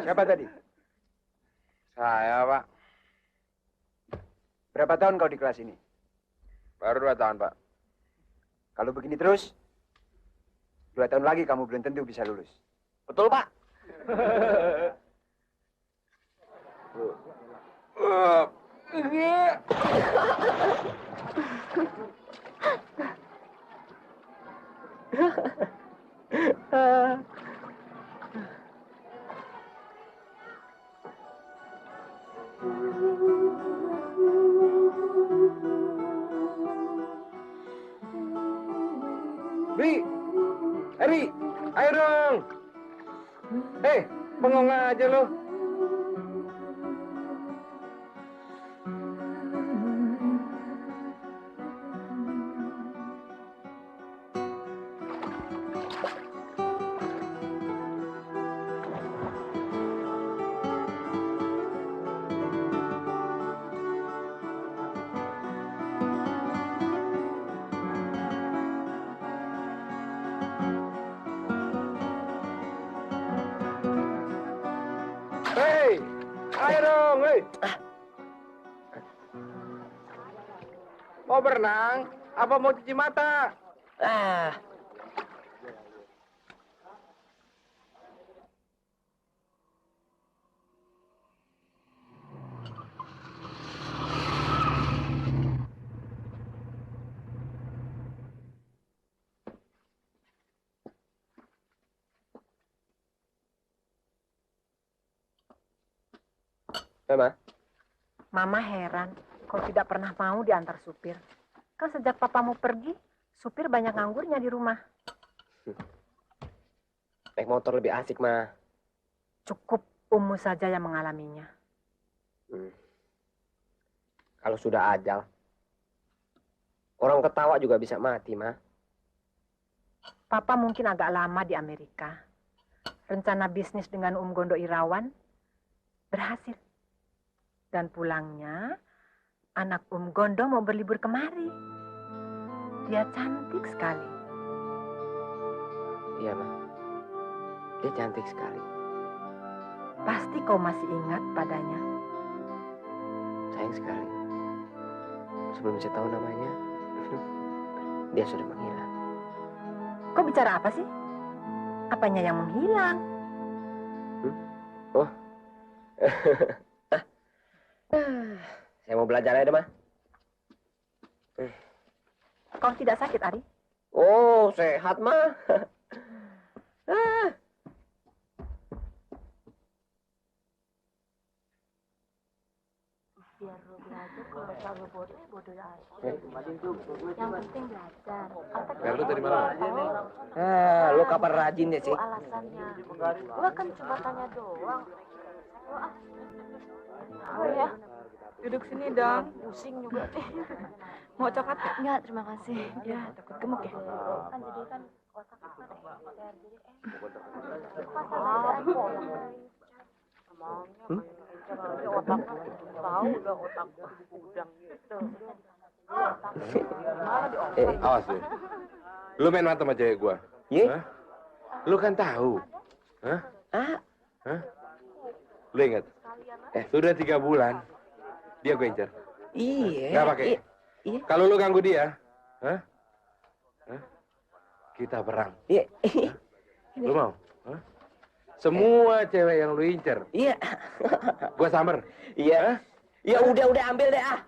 Siapa tadi? Saya, Pak. Berapa tahun kau di kelas ini? Baru 2 tahun, Pak. Kalau begini terus, 2 tahun lagi kamu belum tentu bisa lulus. Betul, Pak. Ri, Ri, ayo dong. Bengong aja lo. Ayo dong, Mau berenang? Apa mau cuci mata? Mama? Mama heran, kau tidak pernah mau diantar supir. Kan sejak papamu pergi, supir banyak nganggurnya di rumah. Naik motor lebih asik, Ma. Cukup Ummu saja yang mengalaminya. Kalau sudah ajal, orang ketawa juga bisa mati, Ma. Papa mungkin agak lama di Amerika. Rencana bisnis dengan Gondo Irawan berhasil. Dan pulangnya, anak Gondo mau berlibur kemari. Dia cantik sekali. Iya, Ma. Dia cantik sekali. Pasti kau masih ingat padanya. Sayang sekali. Sebelum saya tahu namanya, dia sudah menghilang. Kau bicara apa sih? Apanya yang menghilang? Oh. Saya mau belajar aja, Ma. Kau tidak sakit, Ari? Oh, sehat, Ma. Biar lo belajar, kalau selalu bodoh ya aja. Yang penting belajar. Lu tadi malam? Lu kapan rajinnya sih? Alasannya, gua kan cuma tanya doang. Oh ya, Duduk sini dong. pusing juga deh. Mau coklat nggak? Enggak, terima kasih. Ya, takut gemuk ya. Kan jadi kan otak kasar ya. Jadi kasar pola. Emangnya otaknya tahu udah otak udang gitu. Awas deh. Lu main mata sama cewek gua. Iya? Lu kan tahu. Hah? Lu ingat? Sudah 3 bulan. Dia gue incer. Iya. Nggak pakai. Iya. Kalau lu ganggu dia, kita perang. Iya. Lu mau? Semua cewek yang lu incer, Iya. gua samber. Iya. Ya udah ambil deh ah.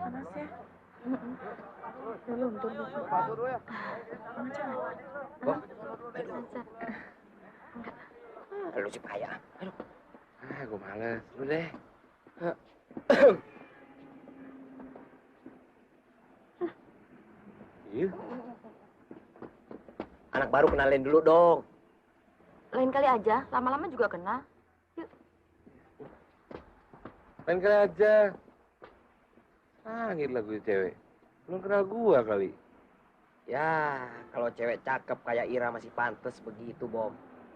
Panas ya? Belum, tunggu. Lu si payah. Aduh. Gua males. Lu deh. Iya. Anak baru kenalin dulu dong. Lain kali aja, lama-lama juga kena. Main kali aja. Sangit lah gue cewek. Belum kenal gua kali. Ya, kalau cewek cakep kayak Ira masih pantas begitu, Bom.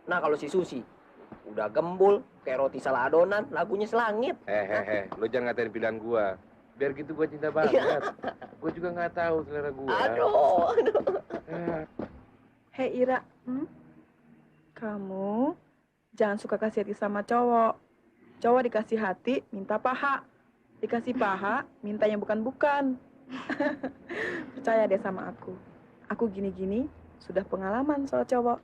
Nah, kalau si Susi, Udah gembul, kayak roti salah adonan, lagunya selangit. Lo jangan ngatain pilihan gua. Biar gitu gua cinta banget. Gua juga nggak tahu selera gua. Aduh. Hei Ira, kamu jangan suka kasih hati sama cowok. Cowok dikasih hati, minta paha. Dikasih paha, minta yang bukan-bukan. Percaya deh sama aku. Aku gini-gini, sudah pengalaman soal cowok.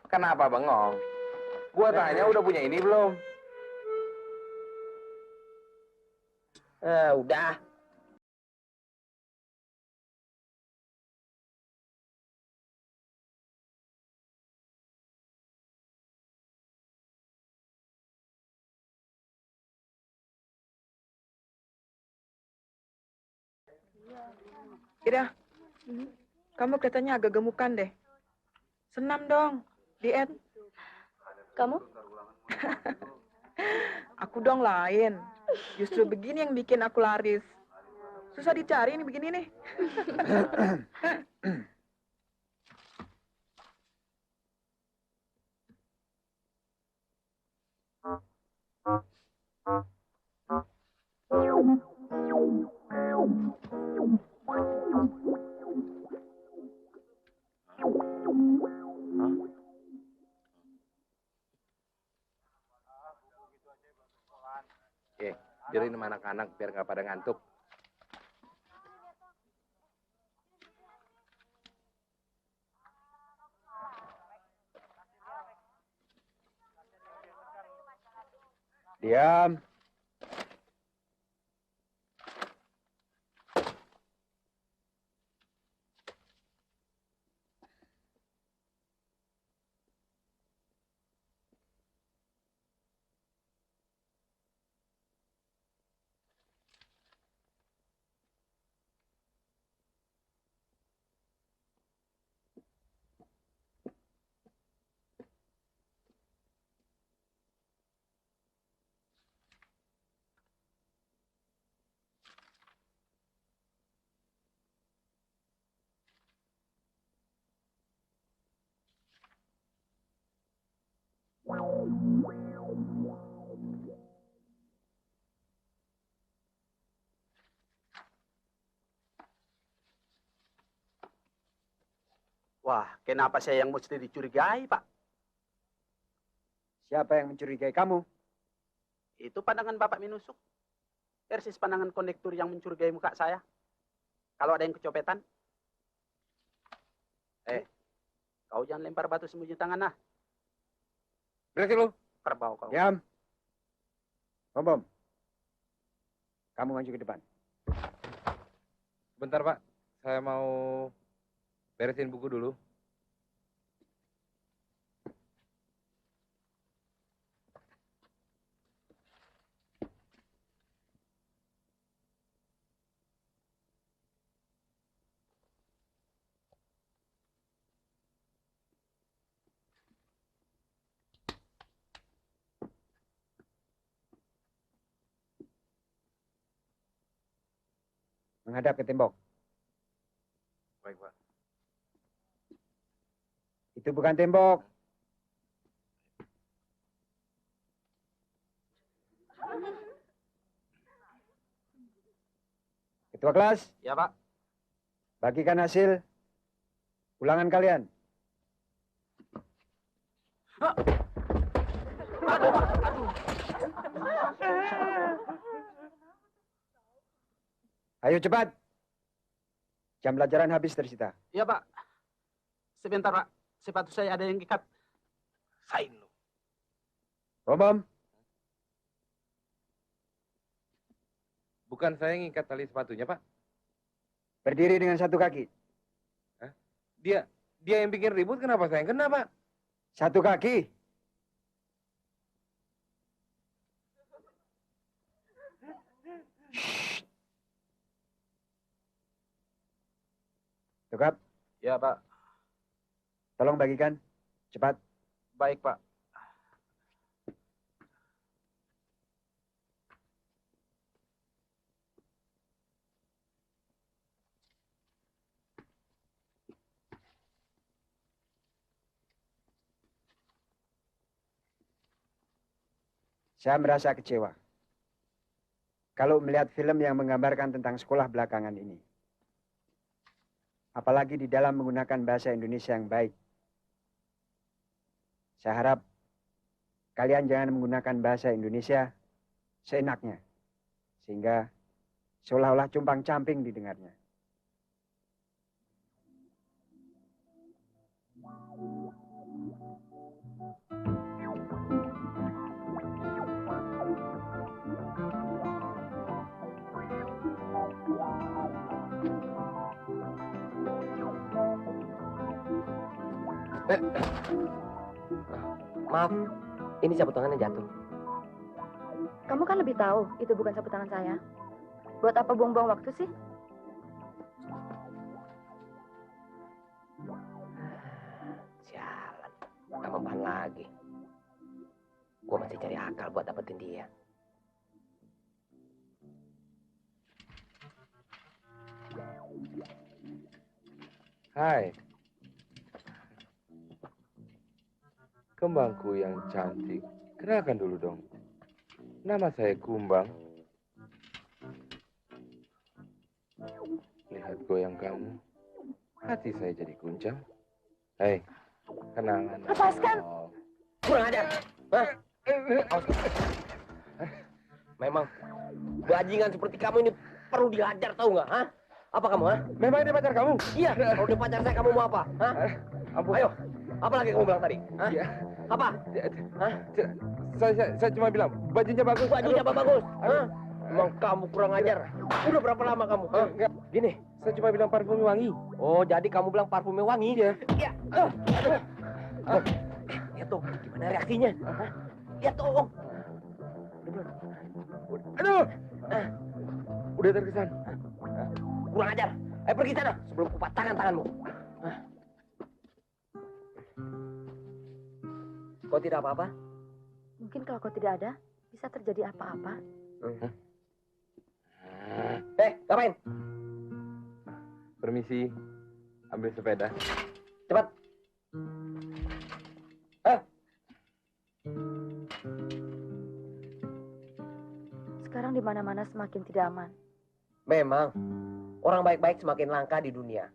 Kenapa bengong? Gua tanya udah punya ini belum? Udah. Ira, kamu kelihatannya agak gemukan deh. Senam dong, diet. Kamu? Aku dong lain. Justru begini yang bikin aku laris. Susah dicari nih begini nih. Biarin sama anak-anak biar nggak pada ngantuk. Diam. Wah, kenapa saya yang mesti dicurigai, Pak? Siapa yang mencurigai kamu? Itu pandangan Bapak menusuk. Persis pandangan kondektur yang mencurigai muka saya. Kalau ada yang kecopetan. Kau jangan lempar batu sembunyi tangan, nah. Berarti lu? Kerbau kau. Diam. Bom. Kamu maju ke depan. Bentar Pak, saya mau beresin buku dulu. Menghadap ke tembok. Baik Pak. Itu bukan tembok. Ketua kelas, Ya, Pak. bagikan hasil ulangan kalian. Ayo cepat. Jam pelajaran habis tersita. Ya, Pak. Sebentar, Pak. Sepatu saya ada yang ikat. Sain lu. Bom. Bukan saya yang ikat tali sepatunya Pak. Berdiri dengan satu kaki. Dia yang bikin ribut, kenapa saya yang kena Pak? Satu kaki. Tukap, Ya, Pak. tolong bagikan. Cepat. Baik, Pak. Saya merasa kecewa kalau melihat film yang menggambarkan tentang sekolah belakangan ini. Apalagi di dalam menggunakan bahasa Indonesia yang baik. Saya harap kalian jangan menggunakan bahasa Indonesia seenaknya, sehingga seolah-olah compang-camping didengarnya. Maaf, ini sabut tangannya jatuh. Kamu kan lebih tahu itu bukan sapu tangan saya. Buat apa buang-buang waktu sih? Sialan, gak mempan lagi. Gue masih cari akal buat dapetin dia. Hai. Kembangku yang cantik. Kenalkan dulu dong. Nama saya Kumbang. Lihat goyang kamu. Hati saya jadi guncang. Hei, kenangan. Lepaskan. Oh. Kurang ajar. Hah? Memang bajingan seperti kamu ini perlu dihajar, tahu nggak? Hah? Apa kamu? Hah? Memang dia pacar kamu? Iya. Kalau dia pacar saya, kamu mau apa? Hah? Ampun. Ayo. Apa lagi kamu bilang tadi? Hah? Iya. Apa? Hah? Saya cuma bilang bajunya bagus. Bajunya apa bagus? Hah? Emang kamu kurang ajar. Udah berapa lama kamu? Hah? Enggak. Gini. Saya cuma bilang parfum wangi. Oh, jadi kamu bilang parfumnya wangi? Iya. Iya. Lihat tuh, gimana reaksinya? Hah? Lihat tuh. Aduh. Udah terkesan. Kurang ajar. Ayo pergi sana sebelum kupatahkan tanganmu. Hah? Kau tidak apa-apa? Mungkin kalau kau tidak ada, bisa terjadi apa-apa. Ngapain? Permisi. Ambil sepeda. Cepat. Sekarang di mana-mana semakin tidak aman. Memang, orang baik-baik semakin langka di dunia.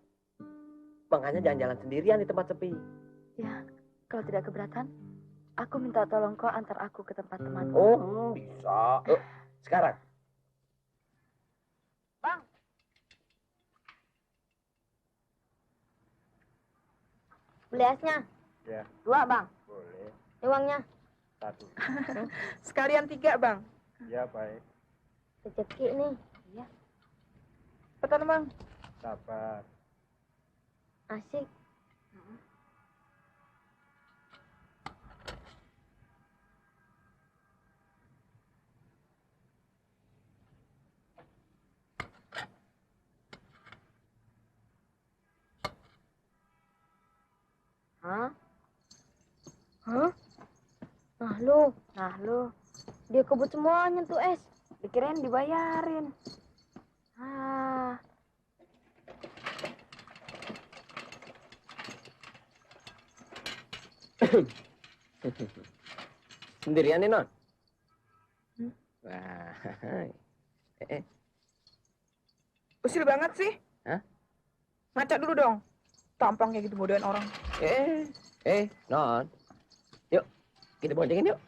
Makanya jangan jalan sendirian di tempat sepi. Ya, kalau tidak keberatan, aku minta tolong kau antar aku ke tempat temanku. Oh, bisa. Sekarang. Bang. Beli esnya. Ya. 2, Bang. Boleh. Ini uangnya. 1. Sekalian 3, Bang. Ya, baik. Rezeki nih. Iya. Petan, Bang. Sabar. Asik. Hah? Hah? Nah lu. Dia kebut semuanya tuh es. Dikirain dibayarin. Ah. Sendirian nih, Non? Hmm? Wah. Usil banget sih. Hah? Ngaca dulu dong. Tampang kayak gitu bodohin orang. Non. Yuk, kita boncengin yuk.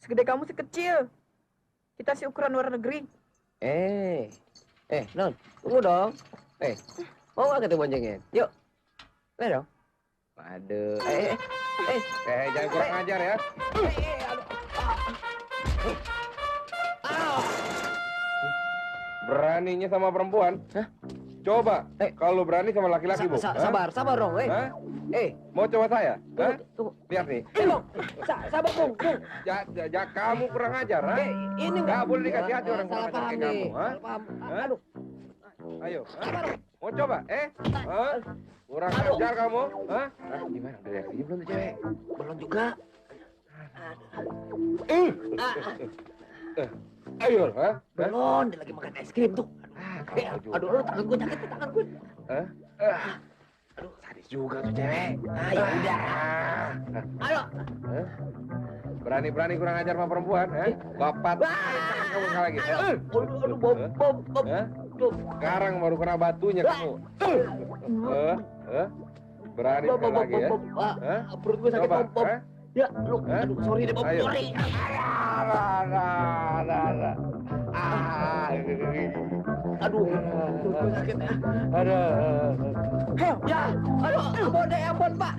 Segede kamu sih kecil. Kita sih ukuran luar negeri. Non, tunggu dong. Mau nggak kita boncengin? Yuk. Ayo dong. Waduh. Jangan kurang ajar ya. Beraninya sama perempuan. Hah? Coba, Eh. kalau berani sama laki-laki, Bu. Hah? Sabar dong, Hah? Eh, Mau coba saya? Hah? tunggu. Lihat nih. Bung, sabar, Bung. Kamu kurang ajar, ha? Ini Nggak boleh dikasih hati orang salah kurang ajar paham kayak nih. kamu, ha? Salah paham. Hah? Aduh, Ayo, ha? Mau coba? Hah? Kurang ajar kamu, ha? Gimana? Udah reaksinya belum tuh cewek? belum juga. Ayo, ha? Belum, dia lagi makan es krim tuh. Aduh, tangan gue sakit, tangan gue. Aduh, sadis juga tuh cewek. Ya udah. Ayo. Berani-berani kurang ajar sama perempuan, ha? Bapak tangan kamu sekali lagi. Aduh, Bob. Hah? Sekarang baru kena batunya kamu. Berani sekali lagi ya. Hah? Perut gue sakit, Coba, Bob. ha? Ya, lu. Hah? Aduh, sorry deh, Bob. Ayo. Sorry. Aduh, perut gue sakit. Ya, aduh, ampun, Pak.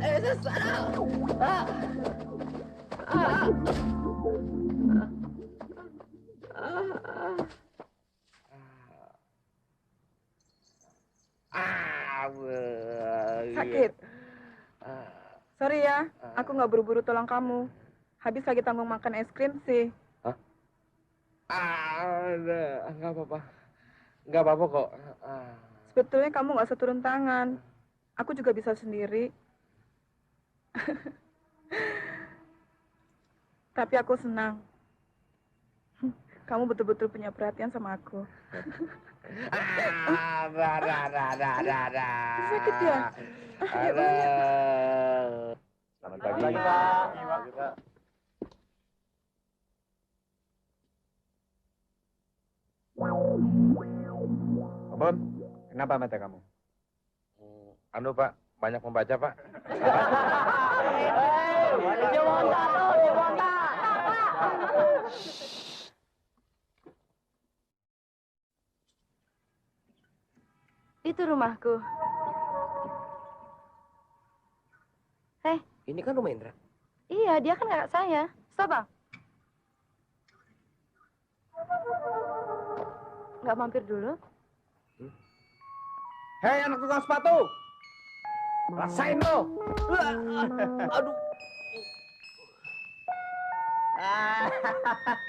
Sakit. Sorry ya, aku nggak buru-buru tolong kamu. Habis lagi tanggung makan es krim sih. Nggak apa-apa. Nggak apa-apa kok. Sebetulnya kamu nggak usah turun tangan. Aku juga bisa sendiri. Tapi aku senang. Kamu betul-betul punya perhatian sama aku. Sakit ya? Yuk, banyak. Selamat pagi, Pak. Bom, kenapa mata kamu? Anu, Pak. Banyak membaca, Pak. Itu rumahku. Ini kan rumah Indra. Iya, dia kan kakak saya. Stop, Bang. Nggak mampir dulu? Hei, anak tukang sepatu. Rasain lo. Aduh.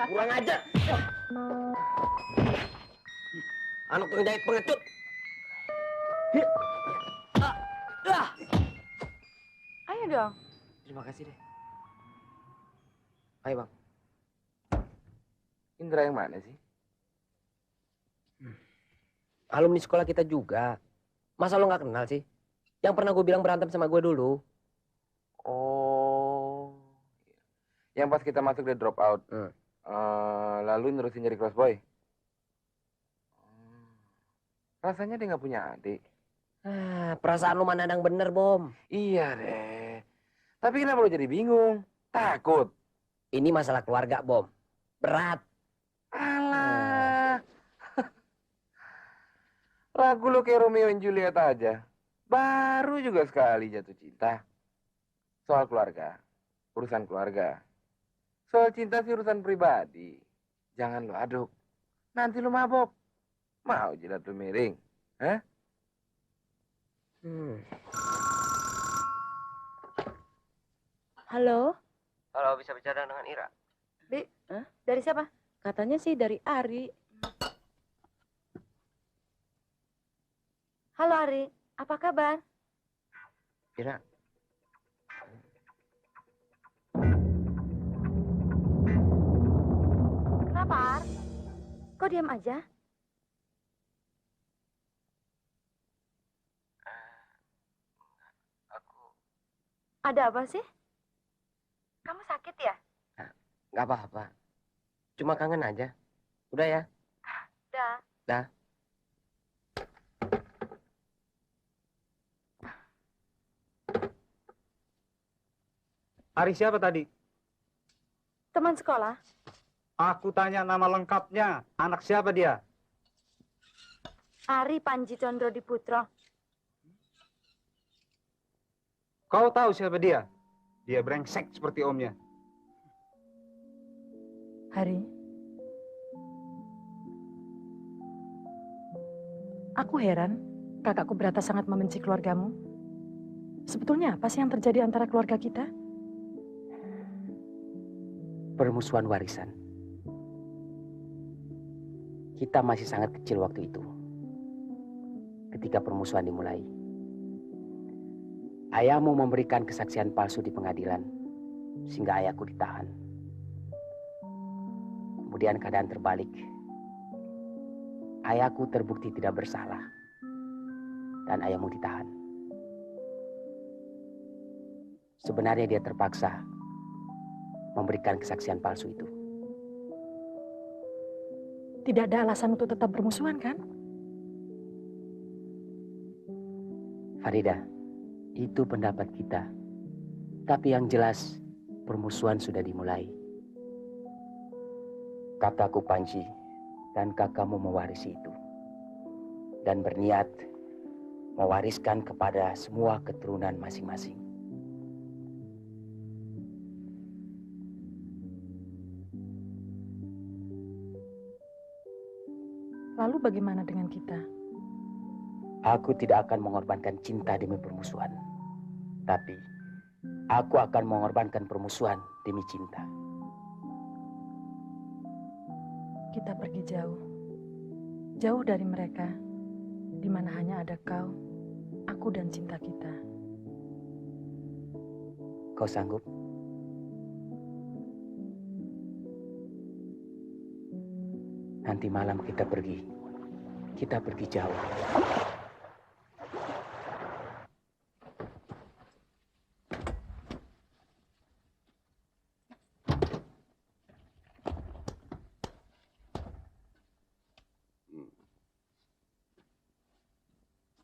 Kurang ajar. Anak tukang jahit pengecut. Ayo dong. Terima kasih deh. Ayo, Bang. Indra yang mana sih? Alumni sekolah kita juga. Masa lo nggak kenal sih? Yang pernah gue bilang berantem sama gue dulu. Oh. Yang pas kita masuk dia drop out. Lalu nerusin jadi cross boy. Rasanya dia nggak punya adik. Perasaan lo mana yang bener, Bom. Iya deh. Tapi kenapa lo jadi bingung? Takut? Ini masalah keluarga, Bom. Berat. Alah. Lagu lo kayak Romeo and Juliet aja. Baru juga sekali jatuh cinta. Soal keluarga. Urusan keluarga. Soal cinta sih urusan pribadi. Jangan lo aduk. Nanti lo mabok. Mau jilat lo miring. Hah? Halo? Halo, bisa bicara dengan Ira? Dari siapa? Katanya sih dari Ari. Halo, Ari. Apa kabar? Ira, Kenapa, Ar? Kok diam aja? Ada apa sih? Kamu sakit ya? nggak apa-apa. Cuma kangen aja. Udah ya? Dah. Ari siapa tadi? Teman sekolah? Aku tanya nama lengkapnya. Anak siapa dia? Ari Panji Condro Diputro. Kau tahu siapa dia? Dia brengsek seperti omnya. Hari. Aku heran, kakakku Brata sangat membenci keluargamu. Sebetulnya apa sih yang terjadi antara keluarga kita? Permusuhan warisan. Kita masih sangat kecil waktu itu. Ketika permusuhan dimulai. Ayahmu memberikan kesaksian palsu di pengadilan, sehingga ayahku ditahan. Kemudian keadaan terbalik. Ayahku terbukti tidak bersalah, dan ayahmu ditahan. Sebenarnya dia terpaksa memberikan kesaksian palsu itu. Tidak ada alasan untuk tetap bermusuhan, kan? Farida, itu pendapat kita. Tapi yang jelas, permusuhan sudah dimulai. Kakakku Panji dan kakakmu mewarisi itu. Dan berniat mewariskan kepada semua keturunan masing-masing. Lalu bagaimana dengan kita? Aku tidak akan mengorbankan cinta demi permusuhan. Tapi, aku akan mengorbankan permusuhan demi cinta. Kita pergi jauh. Jauh dari mereka, di mana hanya ada kau, aku dan cinta kita. Kau sanggup? Nanti malam kita pergi. Kita pergi jauh.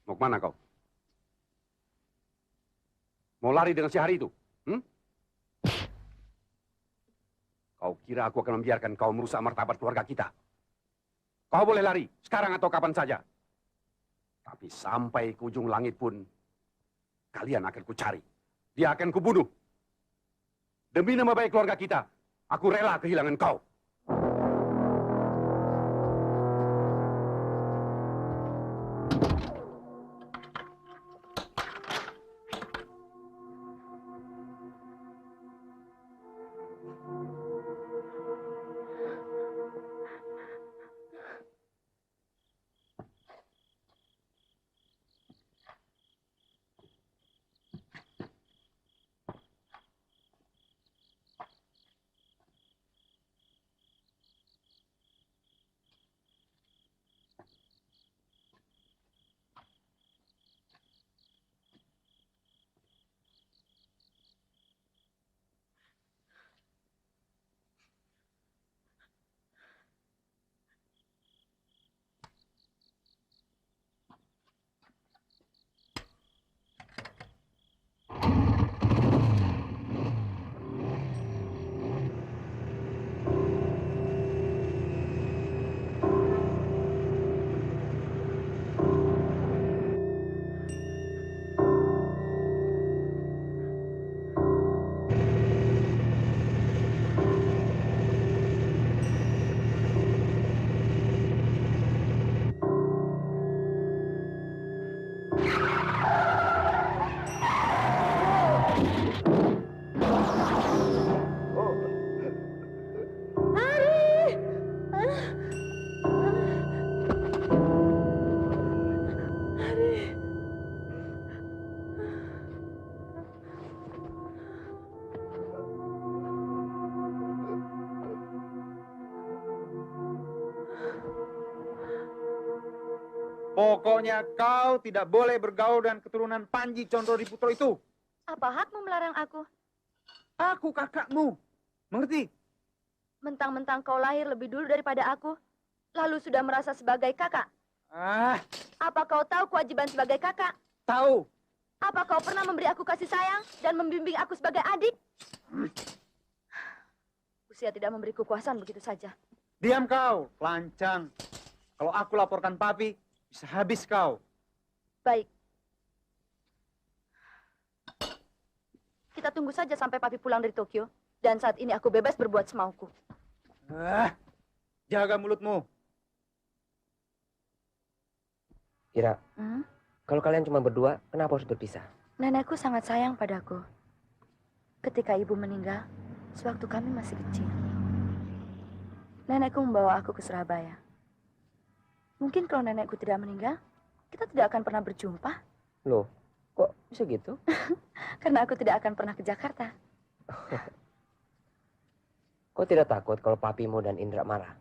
Mau kemana kau? Mau lari dengan si Hari itu? Kau kira aku akan membiarkan kau merusak martabat keluarga kita? Kau boleh lari, sekarang atau kapan saja. Tapi sampai ke ujung langit pun, kalian akan kucari. Dia akan kubunuh. Demi nama baik keluarga kita, aku rela kehilangan kau. Pokoknya kau tidak boleh bergaul dengan keturunan Panji Condro Diputro itu. Apa hakmu melarang aku? Aku kakakmu. Mengerti? Mentang-mentang kau lahir lebih dulu daripada aku, lalu sudah merasa sebagai kakak. Apa kau tahu kewajiban sebagai kakak? Tahu. Apa kau pernah memberi aku kasih sayang dan membimbing aku sebagai adik? Usia tidak memberi kekuasaan begitu saja. Diam kau, lancang. Kalau aku laporkan Papi, bisa habis kau. Baik. Kita tunggu saja sampai Papi pulang dari Tokyo. Dan saat ini aku bebas berbuat semauku. Jaga mulutmu. Ira, Kalau kalian cuma berdua, kenapa harus berpisah? Nenekku sangat sayang padaku. Ketika ibu meninggal, sewaktu kami masih kecil. Nenekku membawa aku ke Surabaya. Mungkin kalau nenekku tidak meninggal, kita tidak akan pernah berjumpa. Loh, kok bisa gitu? Karena aku tidak akan pernah ke Jakarta. Kau tidak takut kalau papimu dan Indra marah?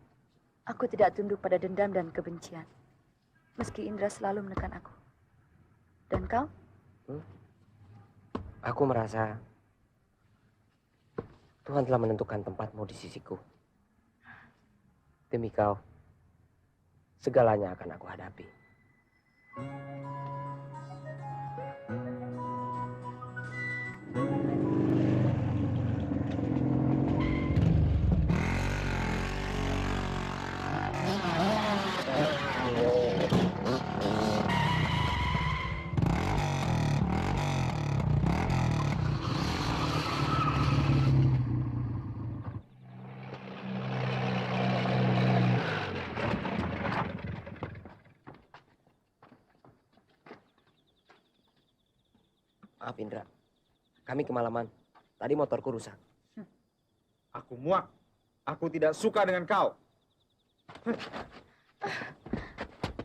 Aku tidak tunduk pada dendam dan kebencian. Meski Indra selalu menekan aku. Dan kau? Aku merasa Tuhan telah menentukan tempatmu di sisiku. Demi kau, segalanya akan aku hadapi. Maaf Indra, kami kemalaman. Tadi motorku rusak. Aku muak. Aku tidak suka dengan kau.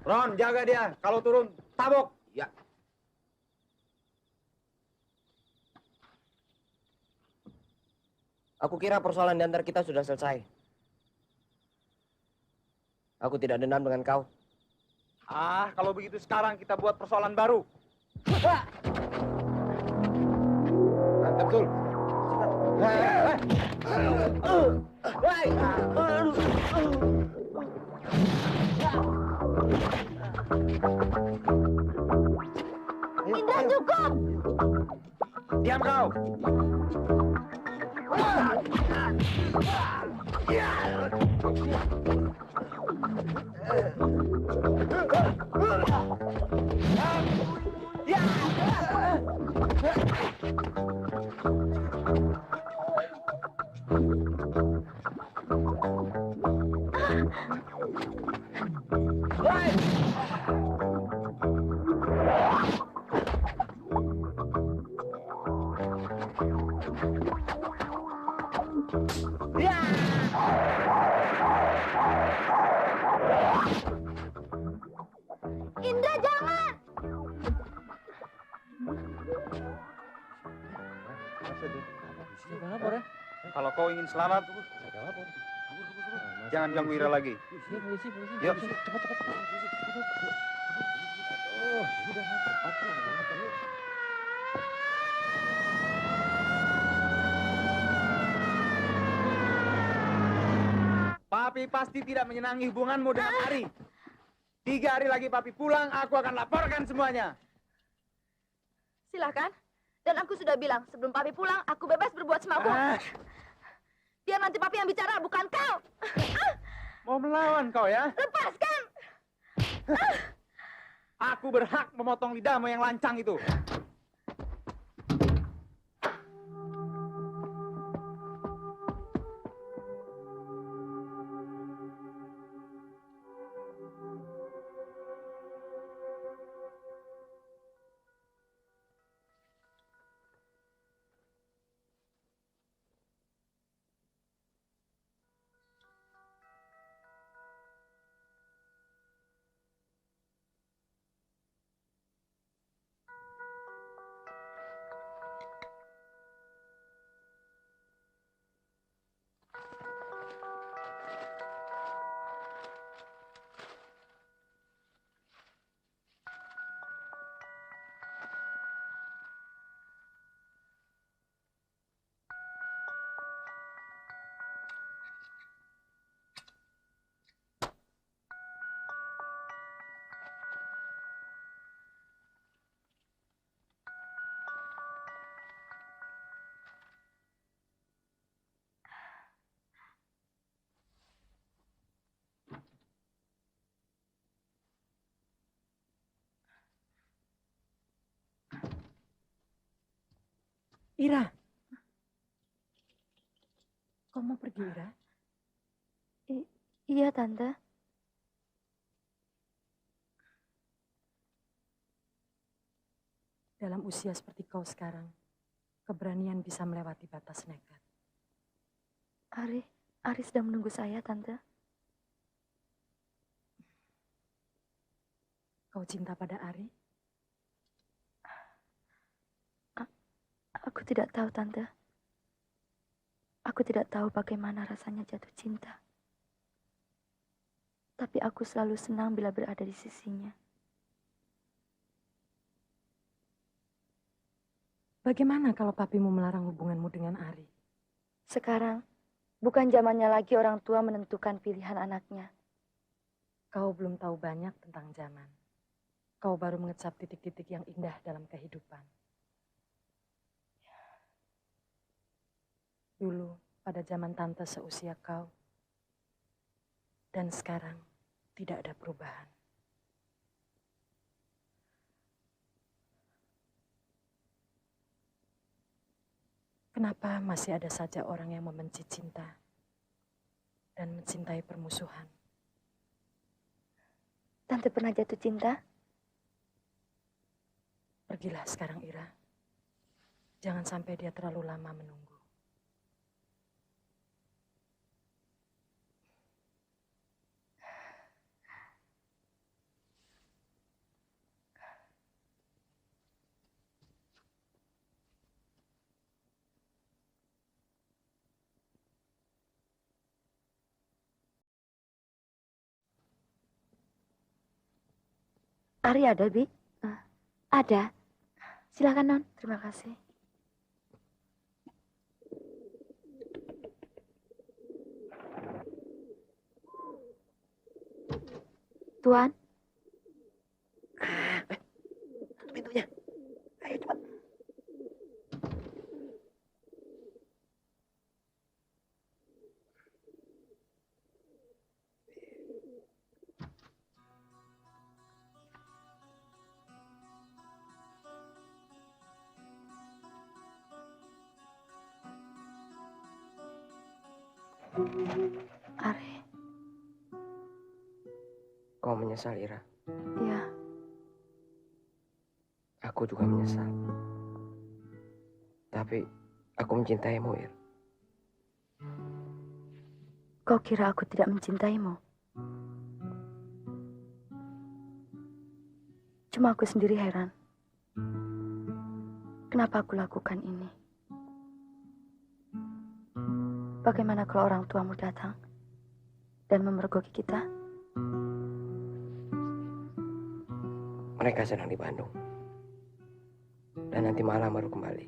Ron, jaga dia. Kalau turun, tabok. Ya. Aku kira persoalan di antara kita sudah selesai. Aku tidak dendam dengan kau. Kalau begitu sekarang kita buat persoalan baru. Betul. Indra, cukup! Diam kau. Indra, jangan! Kalau kau ingin selamat, jangan ganggu Ira lagi. Yuk. Papi pasti tidak menyenangi hubunganmu dengan Ari. 3 hari lagi papi pulang, aku akan laporkan semuanya. Silahkan. Dan aku sudah bilang, sebelum papi pulang, aku bebas berbuat semauku. Biar nanti papi yang bicara, bukan kau. Mau melawan kau ya? Lepaskan! Aku berhak memotong lidahmu yang lancang itu. Ira. Kau mau pergi, Ira? Iya, Tante. Dalam usia seperti kau sekarang, keberanian bisa melewati batas nekat. Ari sedang menunggu saya, Tante. Kau cinta pada Ari? Aku tidak tahu, Tante. Aku tidak tahu bagaimana rasanya jatuh cinta. Tapi aku selalu senang bila berada di sisinya. Bagaimana kalau papimu melarang hubunganmu dengan Ari? Sekarang, bukan zamannya lagi orang tua menentukan pilihan anaknya. Kau belum tahu banyak tentang zaman. Kau baru mengecap titik-titik yang indah dalam kehidupan. Dulu, pada zaman tante seusia kau, dan sekarang tidak ada perubahan. Kenapa masih ada saja orang yang membenci cinta dan mencintai permusuhan? Tante pernah jatuh cinta? Pergilah sekarang, Ira. Jangan sampai dia terlalu lama menunggu. Ari ada, Bi? Ada. Silakan, Non. Terima kasih. Tuan. Pintunya. Ayo cepat. Ari. Kau menyesal, Ira? Ya. Aku juga menyesal. Tapi aku mencintaimu, Ir. Kau kira aku tidak mencintaimu? Cuma aku sendiri heran. Kenapa aku lakukan ini? Bagaimana kalau orang tuamu datang dan memergoki kita? Mereka sedang di Bandung. Dan nanti malam baru kembali.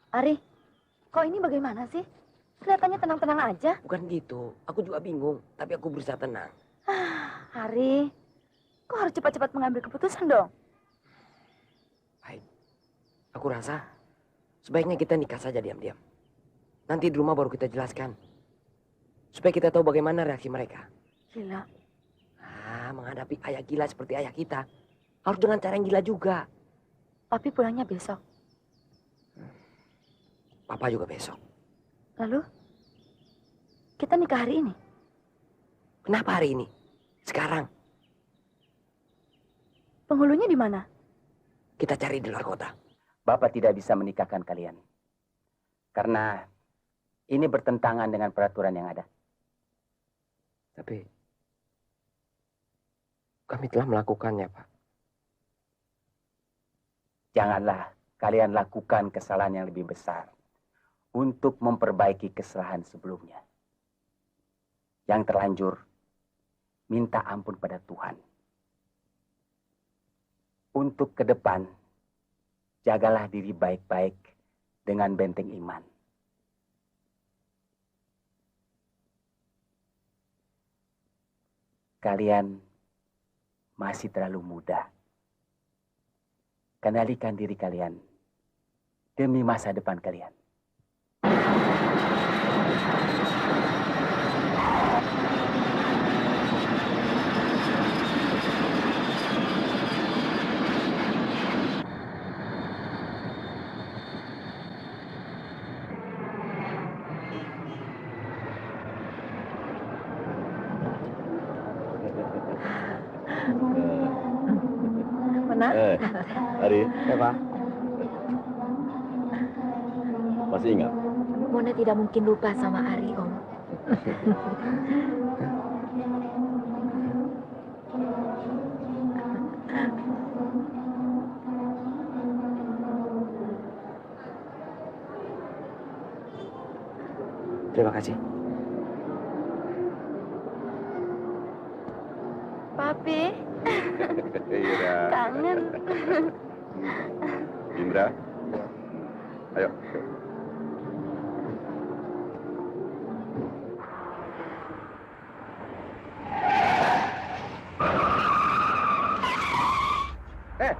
Ari, kau ini bagaimana sih? Kelihatannya tenang-tenang aja. Bukan gitu. Aku juga bingung. Tapi aku berusaha tenang. Ari, kau harus cepat-cepat mengambil keputusan dong. Baik. Aku rasa sebaiknya kita nikah saja diam-diam. Nanti di rumah baru kita jelaskan. Supaya kita tahu bagaimana reaksi mereka. Gila. Menghadapi ayah gila seperti ayah kita. Harus dengan cara yang gila juga. Papi pulangnya besok. Papa juga besok. Lalu, kita nikah hari ini? Kenapa hari ini? Sekarang. Penghulunya di mana? Kita cari di luar kota. Bapak tidak bisa menikahkan kalian. Karena ini bertentangan dengan peraturan yang ada. Tapi kami telah melakukannya, Pak. Janganlah kalian lakukan kesalahan yang lebih besar untuk memperbaiki kesalahan sebelumnya. Yang terlanjur, minta ampun pada Tuhan. Untuk ke depan, jagalah diri baik-baik dengan benteng iman. Kalian masih terlalu muda. Kendalikan diri kalian demi masa depan kalian. Mana? Ari, Ya, Pak. masih ingat? Mona tidak mungkin lupa sama Ari, Om. Terima kasih. Papi, Iya. kangen. Indra. Ayo.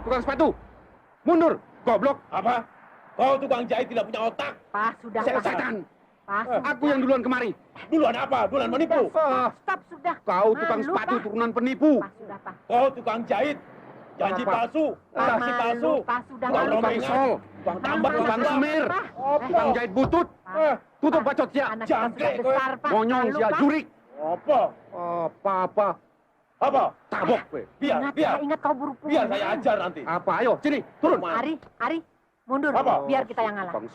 Tukang sepatu. Mundur, goblok. Apa? Kau tukang jahit tidak punya otak. Pak, sudah, Pak. Setan. Pak, sudah. Aku yang duluan kemari. Duluan apa? Duluan menipu. Stop, sudah. Kau tukang Malu, sepatu Pak. turunan penipu. Pak, sudah, Pak. Kau tukang jahit. Janji Apa? palsu. Pak, Saksi palsu. malu, Pak, sudah. Tukang malu, Pak. rombongan. sol. Tukang tambak. Tukang tukang semir. Pak. Tukang jahit butut. Tutup bacot ya. Anak kita sudah Jangkrik, besar, Pak. Monyong Malu, sia Pak. jurik. Apa? Apa-apa. Apa? Tabok. we. Biar, Ingat, biar. Pak, ingat kau buru pulang. Biar saya ajar nanti. Apa? Ayo, sini, turun. Ari, mundur. Apa? Biar kita yang ngalah. Tukang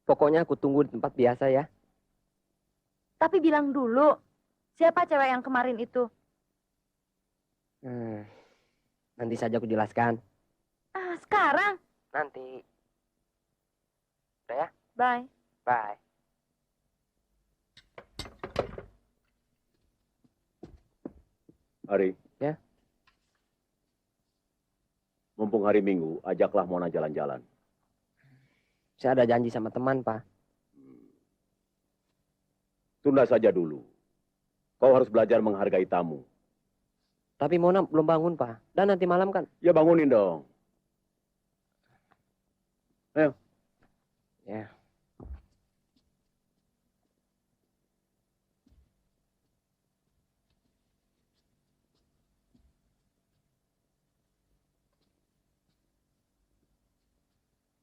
Pokoknya aku tunggu di tempat biasa ya. Tapi bilang dulu, siapa cewek yang kemarin itu? Nanti saja aku jelaskan. Ah, sekarang. Nanti. Udah ya? Bye. Bye. Ari. Ya? Mumpung hari Minggu, ajaklah Mona jalan-jalan. Saya ada janji sama teman, Pak. Tunda saja dulu. Kau harus belajar menghargai tamu. Tapi Mona belum bangun, Pak. Dan nanti malam kan? Ya bangunin dong. Ayo. Ya.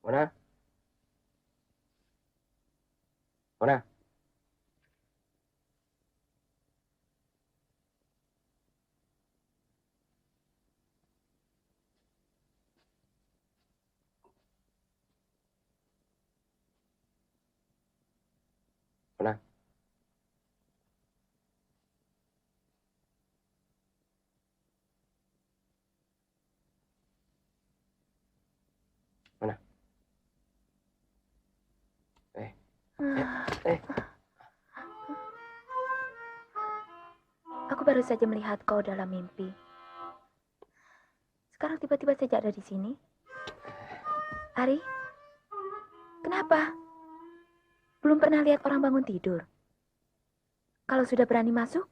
Mona? Mona? Mona? Mona? Aku baru saja melihat kau dalam mimpi. Sekarang tiba-tiba saja ada di sini. Ari, kenapa? Belum pernah lihat orang bangun tidur. Kalau sudah berani masuk,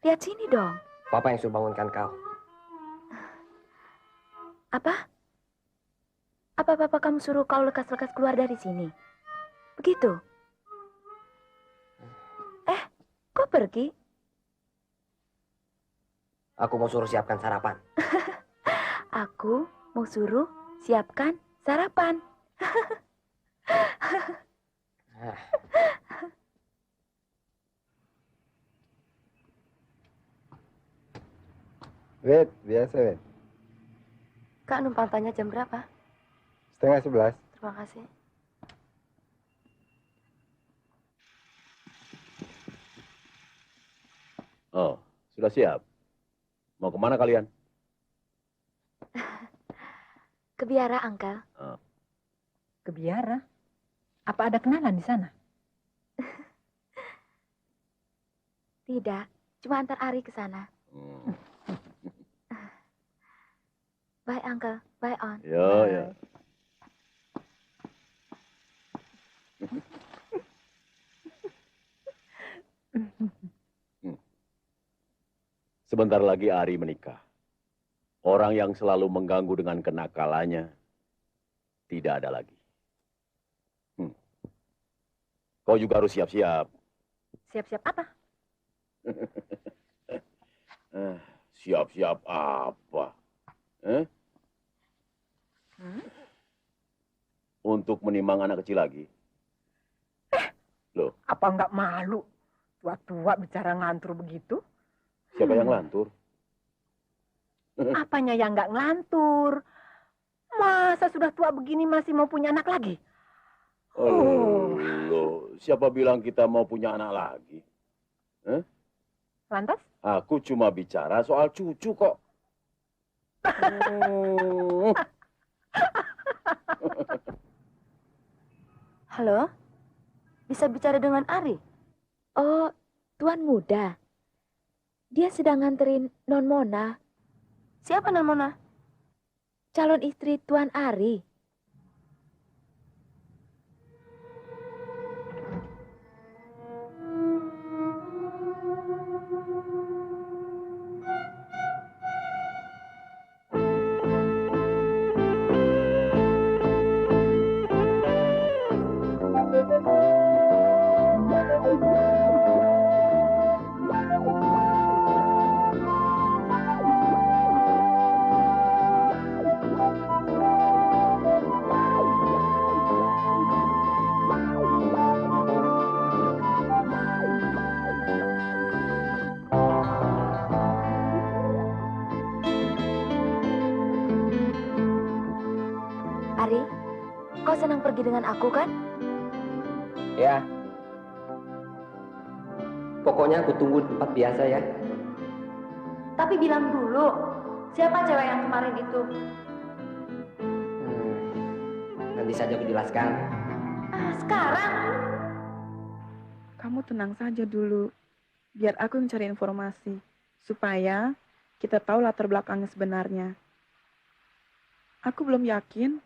lihat sini dong. Papa yang suruh bangunkan kau. Apa? Apa papa kamu suruh kau lekas-lekas keluar dari sini? Begitu? Kok pergi? Aku mau suruh siapkan sarapan. Aku mau suruh siapkan sarapan. Wait, biasa, wait. Kak numpang tanya jam berapa? 10:30. Terima kasih. Oh, sudah siap. Mau kemana kalian? Ke biara, Angkel. Ke biara? Apa ada kenalan di sana? Tidak, cuma antar Ari ke sana. Bye, Uncle. Bye, On. Ya, ya. Sebentar lagi Ari menikah. Orang yang selalu mengganggu dengan kenakalannya tidak ada lagi. Kau juga harus siap-siap. Siap-siap apa? Siap-siap apa? Untuk menimang anak kecil lagi. Loh, Apa nggak malu? Tua-tua bicara ngantur begitu? siapa yang lantur? Apanya yang nggak ngelantur? Masa sudah tua begini masih mau punya anak lagi? Loh, siapa bilang kita mau punya anak lagi? Lantas? Aku cuma bicara soal cucu kok. Halo? Bisa bicara dengan Ari? Oh, Tuan Muda. Dia sedang nganterin Non Mona. Siapa Non Mona? Calon istri Tuan Ari. Ari, kau senang pergi dengan aku kan? Ya. Pokoknya aku tunggu di tempat biasa ya. Tapi bilang dulu, siapa cewek yang kemarin itu? Nanti saja aku jelaskan. Sekarang? Kamu tenang saja dulu. Biar aku yang cari informasi. Supaya kita tahu latar belakangnya sebenarnya. Aku belum yakin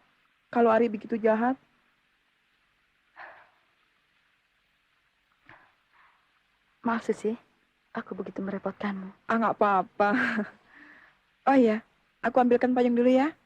kalau Ari begitu jahat. Maaf Susi, aku begitu merepotkanmu. Nggak apa-apa. Oh iya, aku ambilkan payung dulu ya.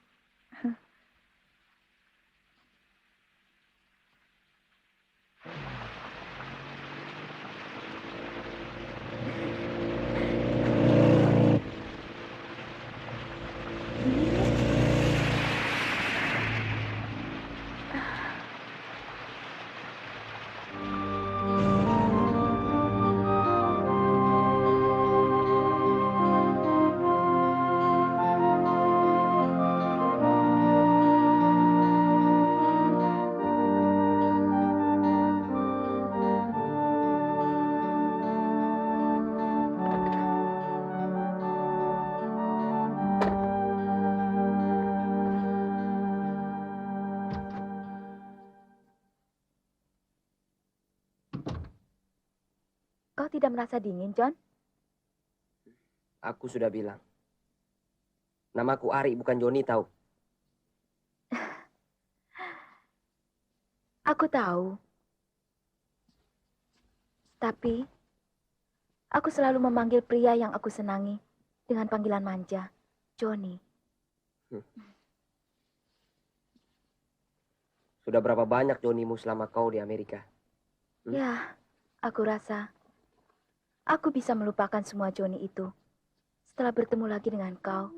Kau tidak merasa dingin, John? Aku sudah bilang. Namaku Ari bukan Joni tahu. Aku tahu. Tapi, aku selalu memanggil pria yang aku senangi dengan panggilan manja, Johnny. Sudah berapa banyak Jonimu selama kau di Amerika? Ya, aku rasa aku bisa melupakan semua Johnny itu setelah bertemu lagi dengan kau.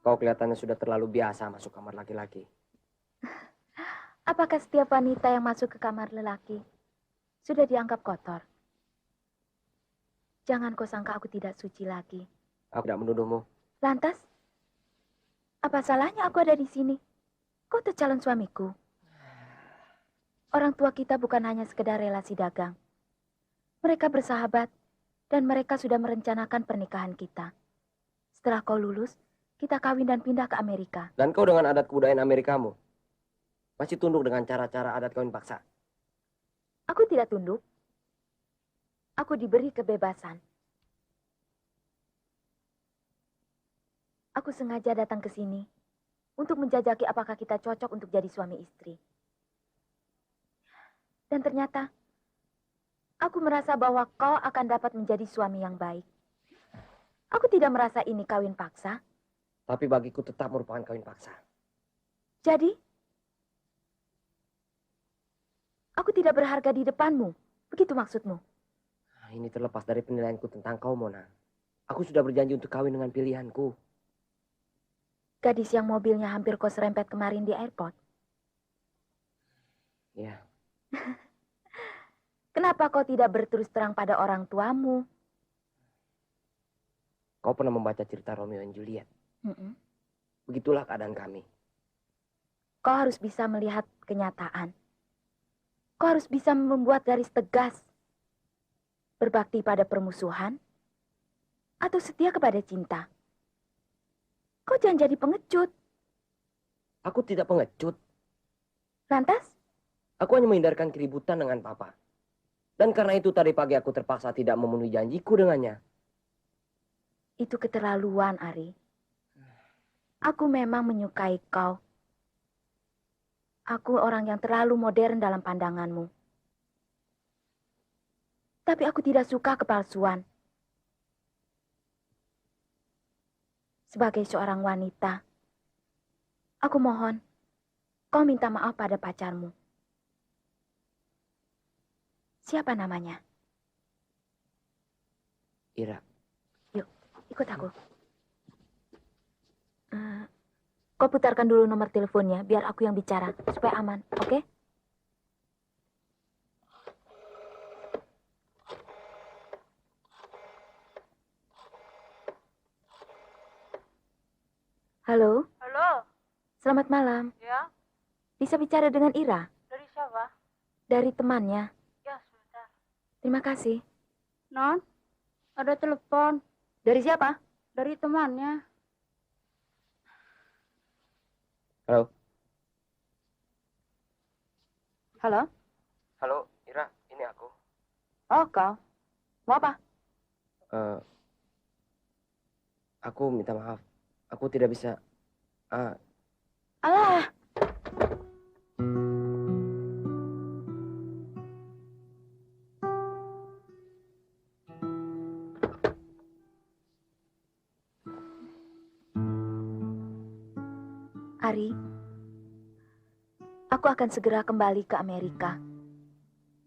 Kau kelihatannya sudah terlalu biasa masuk kamar laki-laki. Apakah setiap wanita yang masuk ke kamar lelaki sudah dianggap kotor. Jangan kau sangka aku tidak suci lagi. Aku tidak menuduhmu. Lantas, apa salahnya aku ada di sini? Kau tuh calon suamiku. Orang tua kita bukan hanya sekedar relasi dagang. Mereka bersahabat dan mereka sudah merencanakan pernikahan kita. Setelah kau lulus, kita kawin dan pindah ke Amerika. Dan kau dengan adat kebudayaan Amerikamu masih tunduk dengan cara-cara adat kawin paksa. Aku tidak tunduk. Aku diberi kebebasan. Aku sengaja datang ke sini untuk menjajaki apakah kita cocok untuk jadi suami istri. Dan ternyata, aku merasa bahwa kau akan dapat menjadi suami yang baik. Aku tidak merasa ini kawin paksa. Tapi bagiku tetap merupakan kawin paksa. Jadi, aku tidak berharga di depanmu. Begitu maksudmu? Ini terlepas dari penilaianku tentang kau, Mona. Aku sudah berjanji untuk kawin dengan pilihanku. Gadis yang mobilnya hampir kau serempet kemarin di airport. Ya. Kenapa kau tidak berterus terang pada orang tuamu? Kau pernah membaca cerita Romeo dan Juliet? Begitulah keadaan kami. Kau harus bisa melihat kenyataan. Kau harus bisa membuat garis tegas. Berbakti pada permusuhan atau setia kepada cinta. Kau jangan jadi pengecut. Aku tidak pengecut. Lantas? Aku hanya menghindarkan keributan dengan papa. Dan karena itu tadi pagi aku terpaksa tidak memenuhi janjiku dengannya. Itu keterlaluan, Ari. Aku memang menyukai kau. Aku orang yang terlalu modern dalam pandanganmu. Tapi aku tidak suka kepalsuan. Sebagai seorang wanita, aku mohon kau minta maaf pada pacarmu. Siapa namanya? Ira. Yuk, ikut aku. Kau putarkan dulu nomor teleponnya biar aku yang bicara supaya aman, oke? Halo? Halo? Selamat malam. Ya? Bisa bicara dengan Ira? Dari siapa? Dari temannya. Ya, sebentar. Terima kasih. Non, ada telepon. Dari siapa? Dari temannya. Halo? Halo? Halo, Ira. Ini aku. Oh, kau. Mau apa? Aku minta maaf. Aku tidak bisa. Alah. Ari, aku akan segera kembali ke Amerika.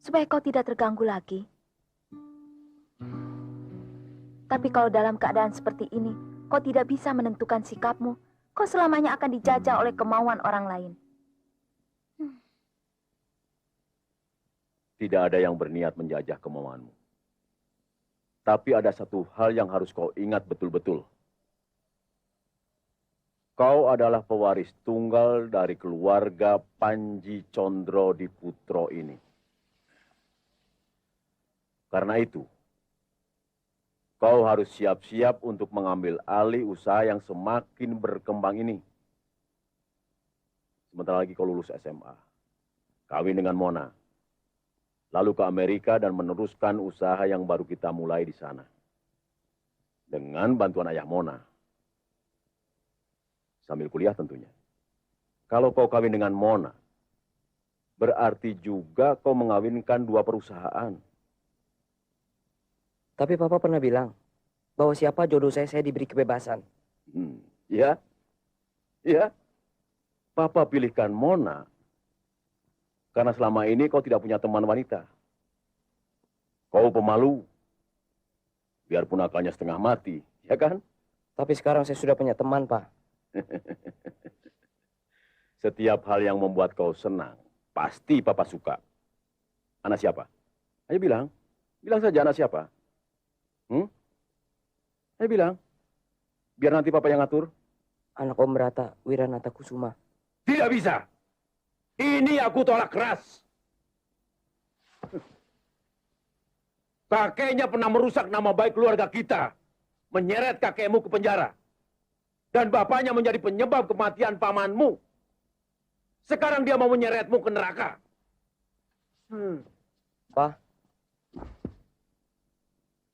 Supaya kau tidak terganggu lagi. Tapi kalau dalam keadaan seperti ini, kau tidak bisa menentukan sikapmu, kau selamanya akan dijajah oleh kemauan orang lain. Tidak ada yang berniat menjajah kemauanmu. Tapi ada satu hal yang harus kau ingat betul-betul. Kau adalah pewaris tunggal dari keluarga Panji Condro Diputro ini. Karena itu, kau harus siap-siap untuk mengambil alih usaha yang semakin berkembang ini. Sebentar lagi kau lulus SMA. Kawin dengan Mona. Lalu ke Amerika dan meneruskan usaha yang baru kita mulai di sana. Dengan bantuan ayah Mona. Sambil kuliah tentunya. Kalau kau kawin dengan Mona, berarti juga kau mengawinkan dua perusahaan. Tapi Papa pernah bilang bahwa siapa jodoh saya diberi kebebasan. Ya, ya. Papa pilihkan Mona karena selama ini kau tidak punya teman wanita. Kau pemalu. Biarpun akalnya setengah mati, ya kan? Tapi sekarang saya sudah punya teman, Pak. Setiap hal yang membuat kau senang, pasti Papa suka. Anak siapa? Ayo bilang. Bilang saja anak siapa. Ayo bilang. Biar nanti papa yang ngatur. Anak Om Rata, Wiranata Kusuma. Tidak bisa. Ini aku tolak keras. Kakeknya pernah merusak nama baik keluarga kita. Menyeret kakekmu ke penjara. Dan bapaknya menjadi penyebab kematian pamanmu. Sekarang dia mau menyeretmu ke neraka. Pak,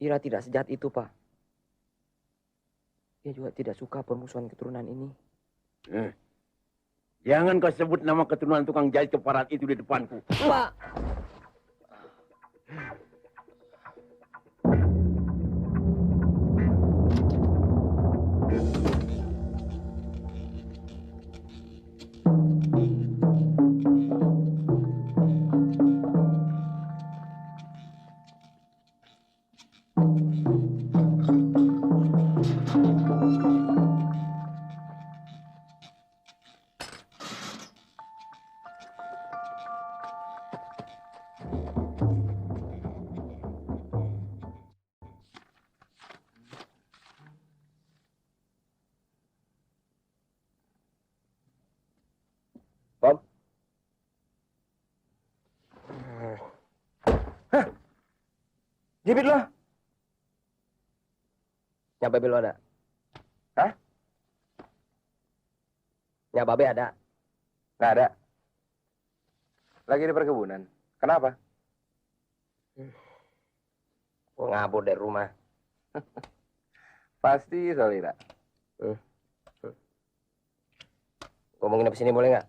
Ira tidak sejahat itu, Pak. Dia juga tidak suka permusuhan keturunan ini. Jangan kau sebut nama keturunan tukang jahit keparat itu di depanku. Pak! Jepit lo. Nyak babe lo ada? Hah? Nyak babe ada? Nggak ada. Lagi di perkebunan. Kenapa? Gue ngabur dari rumah. Pasti soal Ira. Gue mau nginep sini boleh nggak?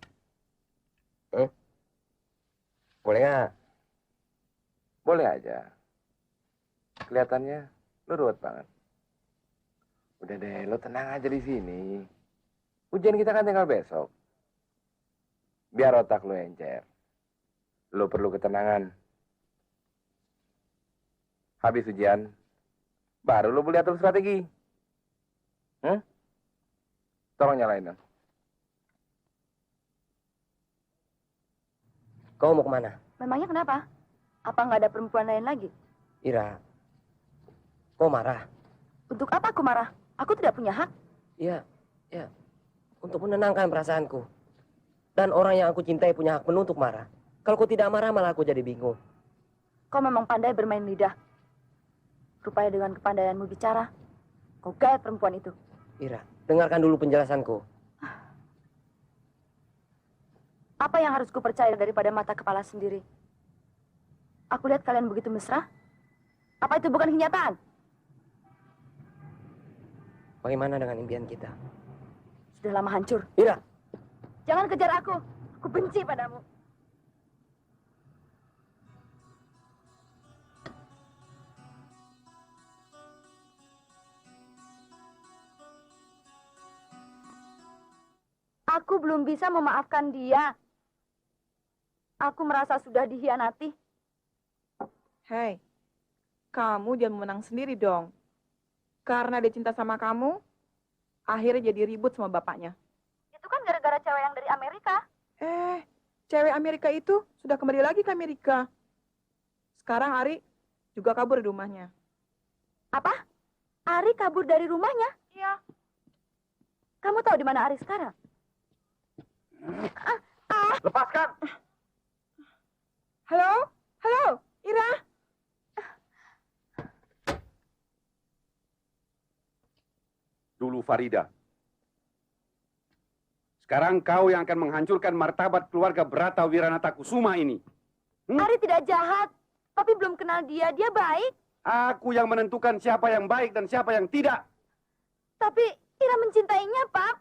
Boleh nggak? Boleh aja. Kelihatannya lu ruwet banget. Udah deh, lu tenang aja di sini. Ujian kita kan tinggal besok. Biar otak lu encer. Lu perlu ketenangan. Habis ujian, baru lu boleh atur strategi. Tolong nyalain dong. Kau mau kemana? Memangnya kenapa? Apa nggak ada perempuan lain lagi? Ira, kau marah? Untuk apa aku marah? Aku tidak punya hak. Iya, ya. Untuk menenangkan perasaanku. Dan orang yang aku cintai punya hak penuh untuk marah. Kalau kau tidak marah malah aku jadi bingung. Kau memang pandai bermain lidah. Rupanya dengan kepandaianmu bicara, kau gayat perempuan itu. Ira, dengarkan dulu penjelasanku. Apa yang harus ku percaya daripada mata kepala sendiri? Aku lihat kalian begitu mesra. Apa itu bukan kenyataan? Bagaimana dengan impian kita? Sudah lama hancur. Ira! Jangan kejar aku. Aku benci padamu. Aku belum bisa memaafkan dia. Aku merasa sudah dikhianati. Hei, kamu jangan menang sendiri dong. Karena dia cinta sama kamu, akhirnya jadi ribut sama bapaknya. Itu kan gara-gara cewek yang dari Amerika. Cewek Amerika itu sudah kembali lagi ke Amerika. Sekarang Ari juga kabur dari rumahnya. Apa? Ari kabur dari rumahnya? Iya. Kamu tahu di mana Ari sekarang? Lepaskan! Halo? Halo? Ira? Dulu Farida. Sekarang kau yang akan menghancurkan martabat keluarga Brata Wiranata Kusuma ini. Ari tidak jahat, tapi belum kenal dia. Dia baik. Aku yang menentukan siapa yang baik dan siapa yang tidak. Tapi Ira mencintainya, Pak.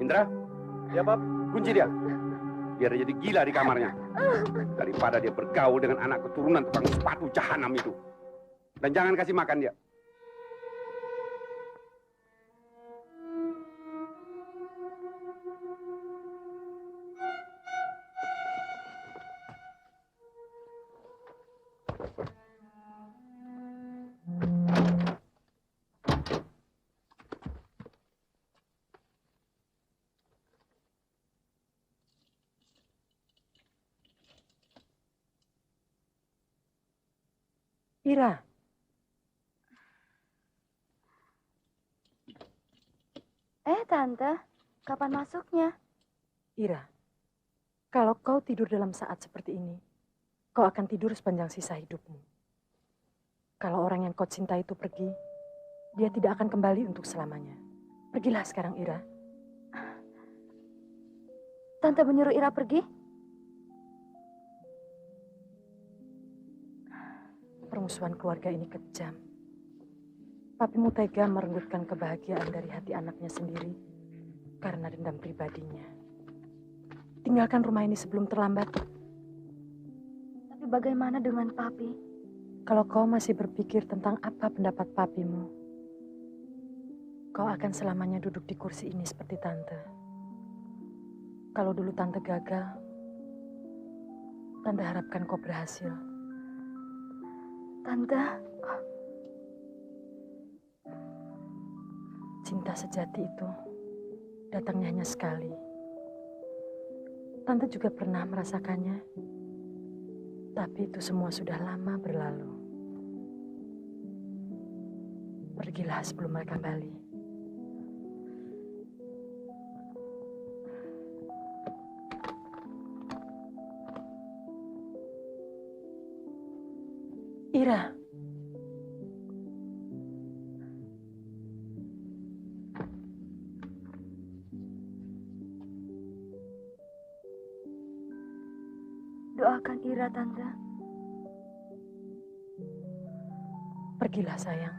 Indra? Ya, Pap. Kunci dia. Biar dia jadi gila di kamarnya. Daripada dia bergaul dengan anak keturunan tukang sepatu jahanam itu. Dan jangan kasih makan dia. Ira, Tante, kapan masuknya? Ira, kalau kau tidur dalam saat seperti ini, kau akan tidur sepanjang sisa hidupmu. Kalau orang yang kau cinta itu pergi, dia tidak akan kembali untuk selamanya. Pergilah sekarang, Ira. Tante menyuruh Ira pergi? Permusuhan keluarga ini kejam. Papimu tega merenggutkan kebahagiaan dari hati anaknya sendiri karena dendam pribadinya. Tinggalkan rumah ini sebelum terlambat. Tapi bagaimana dengan Papi? Kalau kau masih berpikir tentang apa pendapat papimu, kau akan selamanya duduk di kursi ini seperti Tante. Kalau dulu Tante gagal, Tante harapkan kau berhasil. Tante, cinta sejati itu datangnya hanya sekali. Tante juga pernah merasakannya, tapi itu semua sudah lama berlalu. Pergilah sebelum mereka kembali. Ira. Doakan Ira, Tante. Pergilah, sayang.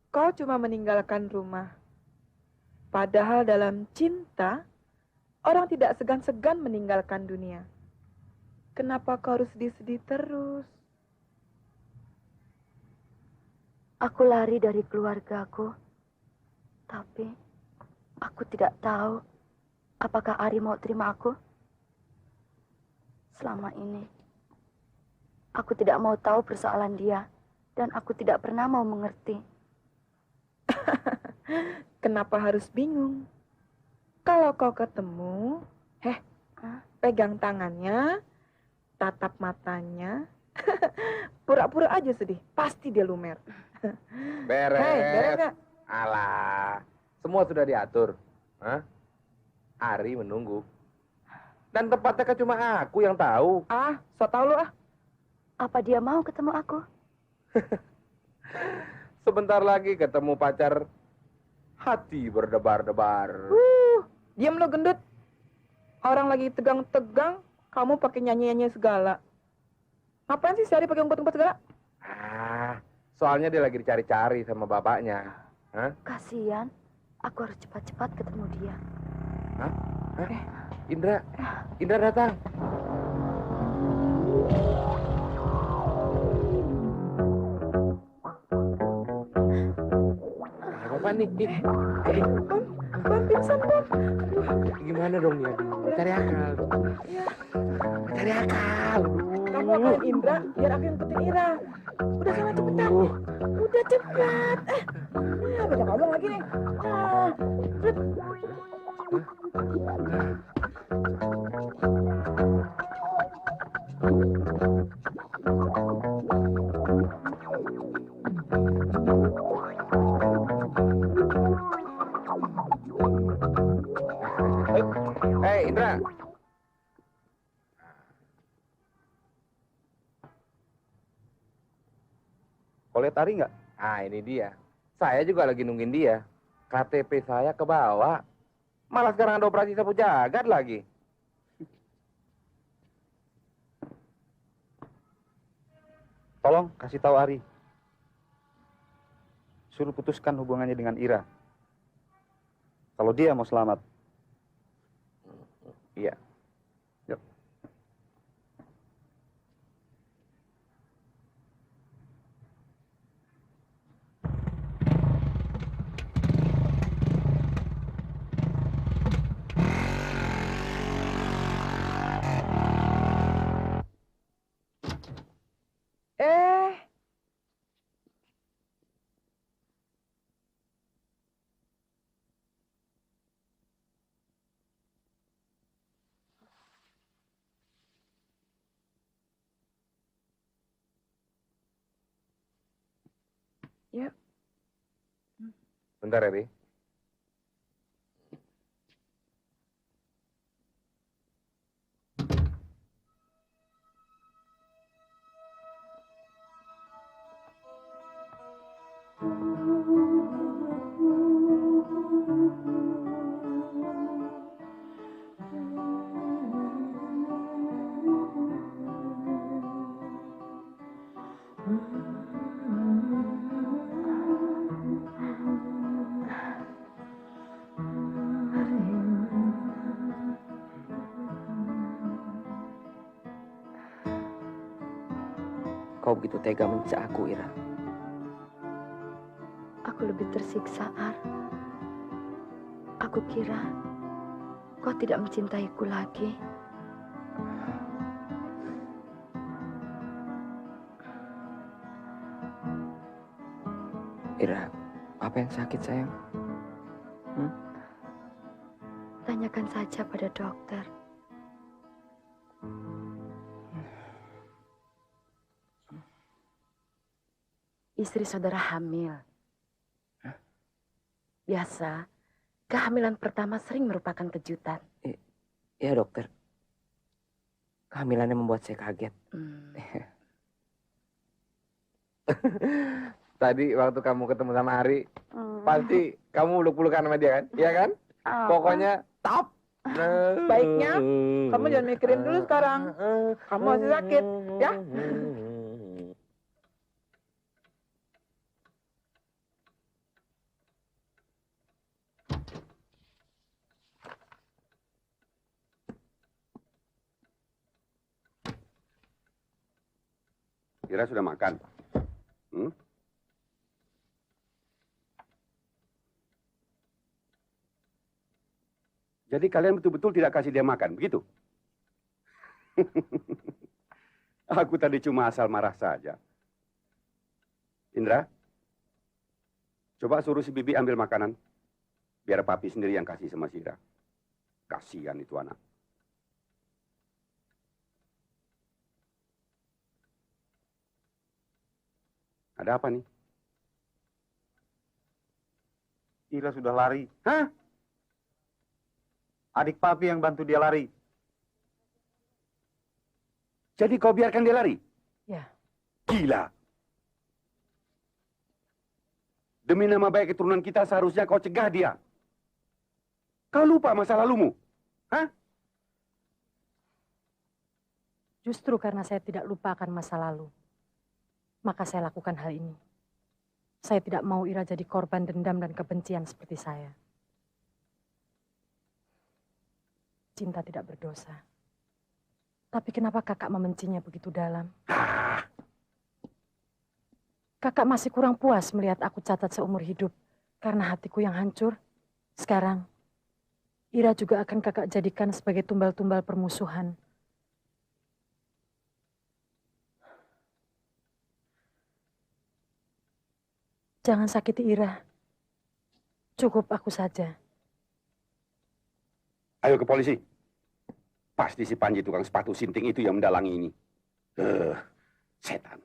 Kau cuma meninggalkan rumah. Padahal dalam cinta, orang tidak segan-segan meninggalkan dunia. Kenapa kau harus sedih-sedih terus? Aku lari dari keluargaku. Tapi aku tidak tahu apakah Ari mau terima aku. Selama ini, aku tidak mau tahu persoalan dia. Dan aku tidak pernah mau mengerti. Kenapa harus bingung? Kalau kau ketemu, pegang tangannya, tatap matanya, pura-pura aja sedih, pasti dia lumer. Beres. Hei, beres nggak? Alah, semua sudah diatur. Hah? Ari menunggu. Dan tempatnya kan cuma aku yang tahu. So tau lu ah. Apa dia mau ketemu aku? Sebentar lagi ketemu pacar, hati berdebar-debar. Diam lo gendut. Orang lagi tegang-tegang, kamu pakai nyanyi-nyanyi segala. Ngapain sih Ari pakai umpet-umpet segala? Soalnya dia lagi dicari-cari sama bapaknya. Hah? Kasihan, aku harus cepat-cepat ketemu dia. Hah? Indra datang. Apa nih? Bang, pingsan, Bang. Gimana dong ya? Cari akal. Cari akal. Kamu akan Indra, biar aku yang ikutin Ira. Udah sana cepetan. Udah cepat. Banyak ngomong lagi nih. Hei, Indra. Kau lihat Ari nggak? Ini dia. Saya juga lagi nungguin dia. KTP saya kebawa. Malah sekarang ada operasi sapu jagat lagi. Tolong kasih tahu Ari. Suruh putuskan hubungannya dengan Ira. Kalau dia mau selamat. Iya. Yuk. Ya. Bentar, Eri. Kau begitu tega menyiksa aku, Ira. Aku lebih tersiksa, Ar. Aku kira kau tidak mencintaiku lagi. Ira, apa yang sakit, sayang? Tanyakan saja pada dokter. Istri saudara hamil. Biasa, kehamilan pertama sering merupakan kejutan. Iya, dokter. Kehamilannya membuat saya kaget. Tadi waktu kamu ketemu sama Ari, pasti kamu peluk-pelukan sama dia kan? Iya kan? Pokoknya top. Baiknya, kamu jangan mikirin dulu sekarang. Kamu masih sakit, ya? Ira sudah makan? Jadi kalian betul-betul tidak kasih dia makan, begitu? Aku tadi cuma asal marah saja. Indra, coba suruh si Bibi ambil makanan. Biar papi sendiri yang kasih sama si Ira. Kasihan itu anak. Ada apa nih? Ira sudah lari. Hah? Adik papi yang bantu dia lari. Jadi kau biarkan dia lari? Ya. Gila. Demi nama baik keturunan kita seharusnya kau cegah dia. Kau lupa masa lalumu? Hah? Justru karena saya tidak lupa akan masa lalu, maka saya lakukan hal ini. Saya tidak mau Ira jadi korban dendam dan kebencian seperti saya. Cinta tidak berdosa. Tapi kenapa kakak membencinya begitu dalam? Kakak masih kurang puas melihat aku cacat seumur hidup karena hatiku yang hancur. Sekarang, Ira juga akan kakak jadikan sebagai tumbal-tumbal permusuhan. Jangan sakiti Ira. Cukup aku saja. Ayo ke polisi. Pasti si Panji tukang sepatu sinting itu yang mendalangi ini. Setan.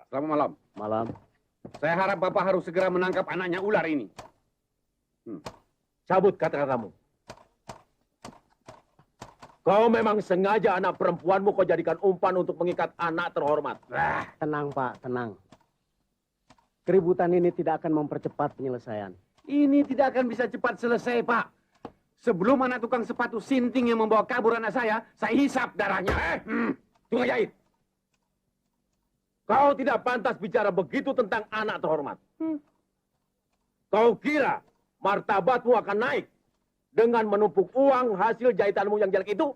Selamat malam. Malam. Saya harap Bapak harus segera menangkap anaknya ular ini. Cabut kata-katamu. Kau memang sengaja anak perempuanmu kau jadikan umpan untuk mengikat anak terhormat. Tenang, Pak, tenang. Keributan ini tidak akan mempercepat penyelesaian. Ini tidak akan bisa cepat selesai, Pak. Sebelum anak tukang sepatu sinting yang membawa kabur anak saya hisap darahnya. Tunggu jahit. Kau tidak pantas bicara begitu tentang anak terhormat. Kau kira martabatmu akan naik dengan menumpuk uang hasil jahitanmu yang jelek itu?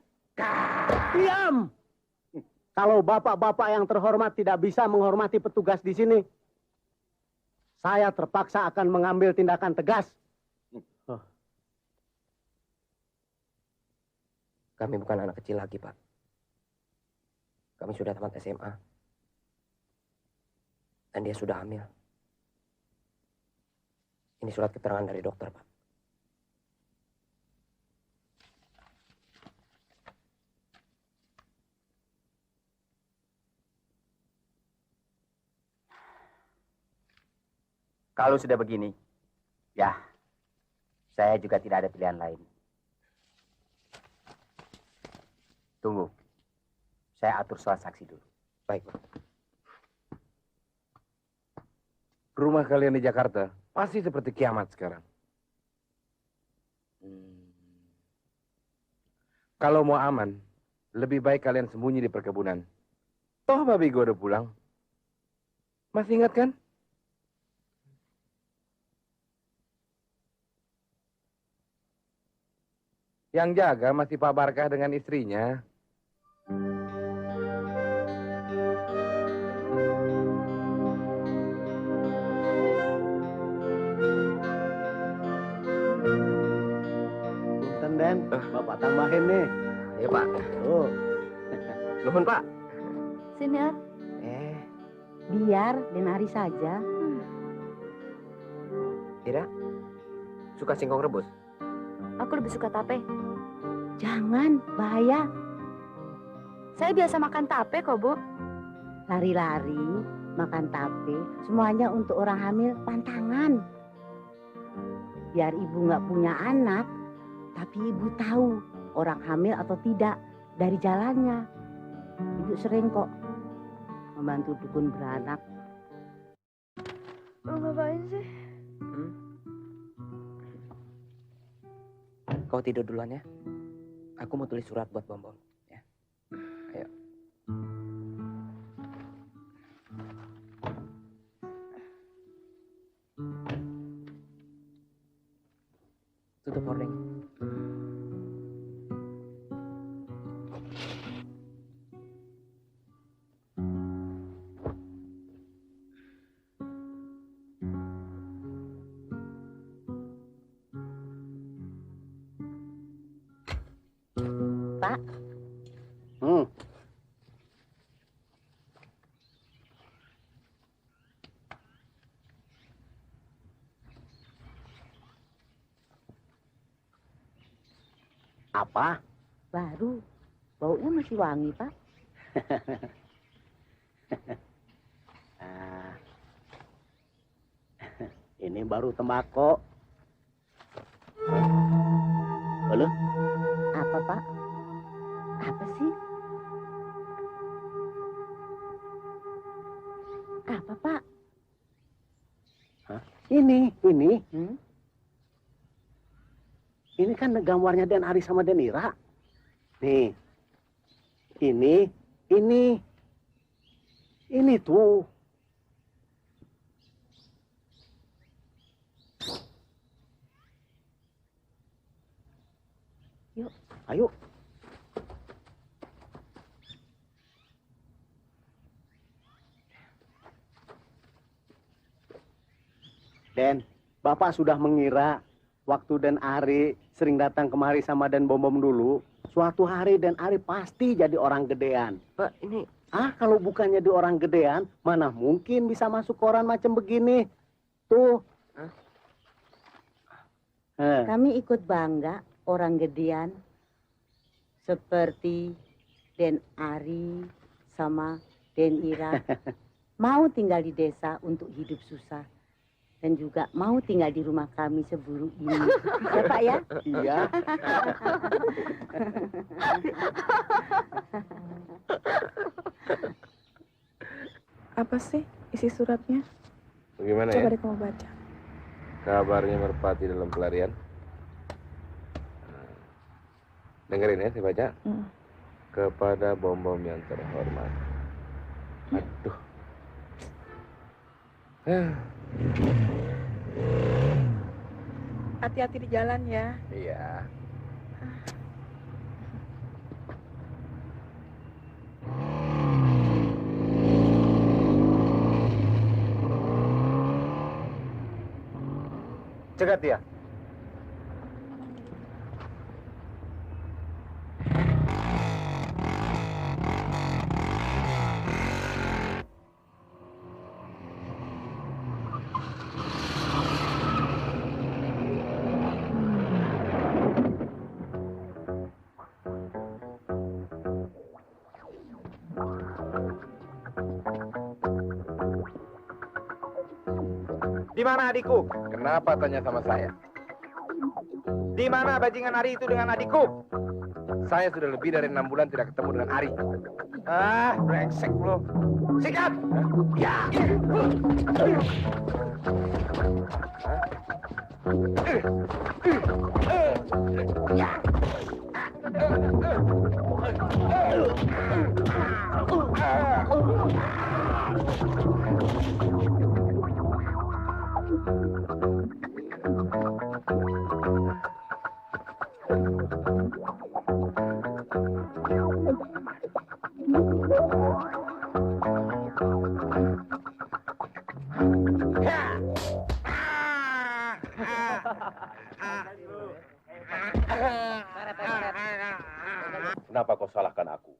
Diam! Kalau bapak-bapak yang terhormat tidak bisa menghormati petugas di sini, saya terpaksa akan mengambil tindakan tegas. Kami bukan anak kecil lagi, Pak. Kami sudah tamat SMA. Dan dia sudah hamil. Ini surat keterangan dari dokter, Pak. Kalau sudah begini, ya, saya juga tidak ada pilihan lain. Tunggu, saya atur soal saksi dulu. Baik, Pak. Rumah kalian di Jakarta pasti seperti kiamat sekarang. Kalau mau aman, lebih baik kalian sembunyi di perkebunan. Toh babi gue udah pulang. Masih ingat kan? Yang jaga masih Pak Barkah dengan istrinya. Punten, Den. Bapak tambahin nih. Iya, Pak. Oh. Nuhun, Pak. Sini, Ar. Biar Den Ari saja. Ira, suka singkong rebus? Aku lebih suka tape. Jangan, bahaya. Saya biasa makan tape kok, Bu. Lari-lari, makan tape, semuanya untuk orang hamil pantangan. Biar ibu nggak punya anak, tapi ibu tahu orang hamil atau tidak dari jalannya. Ibu sering kok membantu dukun beranak. Mau ngapain sih? Kau tidur duluan ya. Aku mau tulis surat buat Bom Bom. Ya. Ayo. Tutup hordeng. Pak. Apa? Baru. Baunya masih wangi, Pak. Nah, ini baru tembakau. Halo? Apa, Pak? Apa sih? Apa, Pak? Hah? Ini. Ini kan gambarnya Den Ari sama Den Ira. Nih. Ini tuh. Yuk. Ayo. Den, Bapak sudah mengira waktu Den Ari sering datang kemari sama Den Bom Bom dulu, suatu hari Den Ari pasti jadi orang gedean. Pak, ini... Kalau bukan jadi orang gedean, mana mungkin bisa masuk koran macam begini. Tuh. Kami ikut bangga orang gedean seperti Den Ari sama Den Ira mau tinggal di desa untuk hidup susah. Dan juga mau tinggal di rumah kami seburu ini. Ya, Pak ya? Iya. Apa sih isi suratnya? Bagaimana Coba ya? deh kamu baca. Kabarnya Merpati dalam pelarian. Dengerin ya, saya baca. Kepada Bom Bom yang terhormat. Aduh. Hati-hati di jalan ya. Iya. Cegat dia. Di mana adikku? Kenapa tanya sama saya? Di mana bajingan Ari itu dengan adikku? Saya sudah lebih dari 6 bulan tidak ketemu dengan Ari. Ah, brengsek lo. Sikat! Ya! Kenapa kau salahkan aku?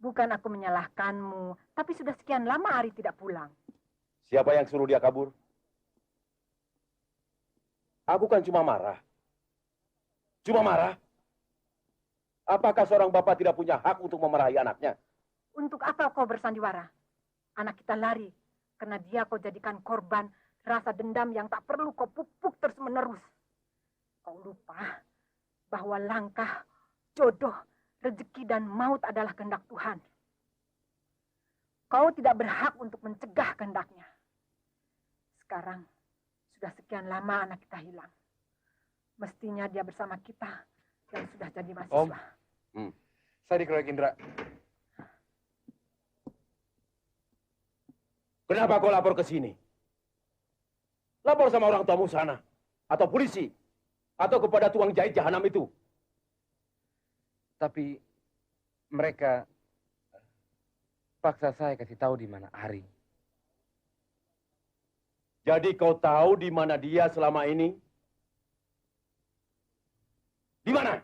Bukan aku menyalahkanmu, tapi sudah sekian lama Ari tidak pulang. Siapa yang suruh dia kabur? Aku kan cuma marah. Cuma marah. Apakah seorang bapak tidak punya hak untuk memarahi anaknya? Untuk apa kau bersandiwara? Anak kita lari, karena dia kau jadikan korban rasa dendam yang tak perlu kau pupuk terus-menerus. Kau lupa bahwa langkah, jodoh, rezeki dan maut adalah kehendak Tuhan. Kau tidak berhak untuk mencegah kehendaknya. Sekarang, sudah sekian lama anak kita hilang. Mestinya dia bersama kita yang sudah jadi mahasiswa. Saya dikeroyok Indra. Kenapa kau lapor ke sini? Lapor sama orang tuamu sana. Atau polisi. Atau kepada tukang jahit jahanam itu. Tapi mereka paksa saya kasih tahu di mana Ari. Jadi kau tahu di mana dia selama ini? Di mana?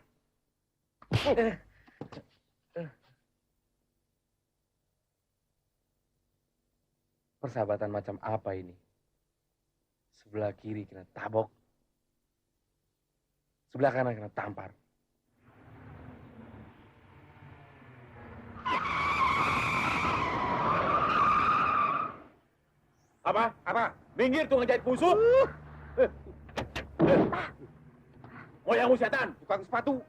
Persahabatan macam apa ini? Sebelah kiri kena tabok. Sebelah kanan kena tampar. Apa? Minggir tukang jahit busuk. Moyangmu setan, tukang sepatu.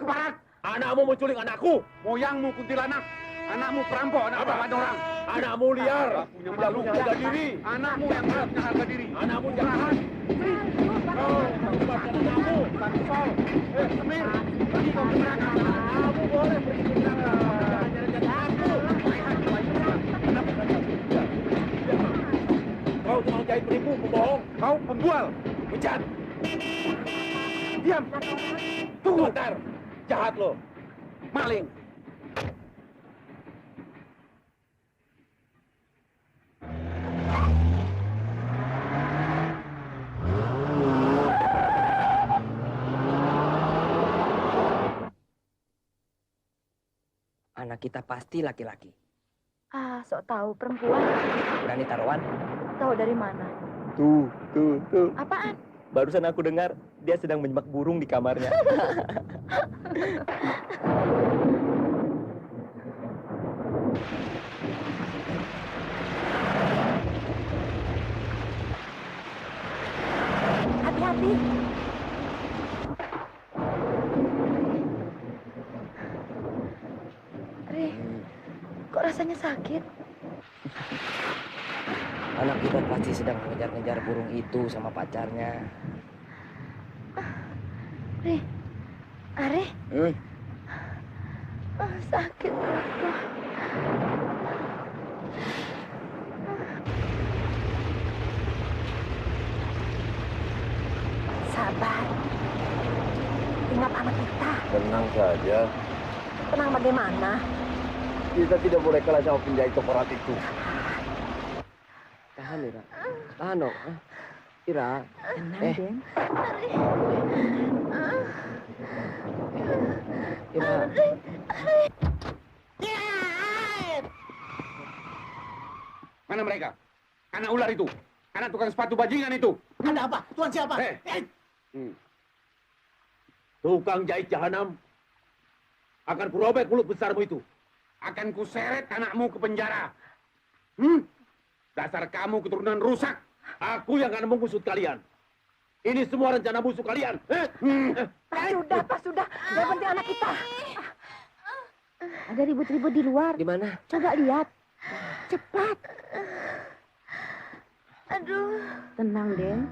Keparat. Anakmu menculik anakku. Moyangmu kuntilanak. Anakmu perampok, anak perawan orang. Anakmu liar. Tidak punya harga diri. Anakmu yang tidak punya harga diri. Anakmu jahat. Kau mengubahkan anakmu. Pansol. Semir. Pergi kau ke neraka. Kamu boleh pergi ke neraka. Kau tukang jahit penipu, pembohong. Kau pembual. Bejat. Diam. Tunggu bentar. Jahat lo. Maling. Anak kita pasti laki-laki. Ah, sok tahu perempuan. Berani taruhan? Tahu dari mana? Tuh. Apaan? Barusan aku dengar dia sedang menyemak burung di kamarnya. Hati-hati. Ri, kok rasanya sakit? Anak kita pasti sedang mengejar-ngejar burung itu sama pacarnya. Ri, Ari? Sakit perutku. Sabar. Ingat anak kita. Tenang saja. Tenang bagaimana? Kita tidak boleh kalah sama penjahit korporat itu. Tahan, Ira. Tahan dong. Ira. Tenang, Den. Ira. Mana mereka? Anak ular itu. Anak tukang sepatu bajingan itu. Ada apa? Tuan siapa? Tukang jahit jahanam akan kurobek mulut besarmu itu. Akan kuseret anakmu ke penjara. Dasar kamu keturunan rusak. Aku yang akan mengusut kalian. Ini semua rencana busuk kalian. Pak, sudah. Yang penting anak kita. Ada ribut-ribut di luar. Di mana? Coba lihat. Cepat. Aduh. Tenang, Den.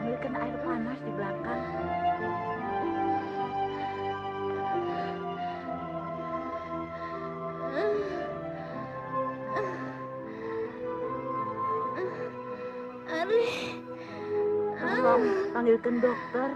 Ambilkan air panas di belakang. Tolong panggilkan dokter.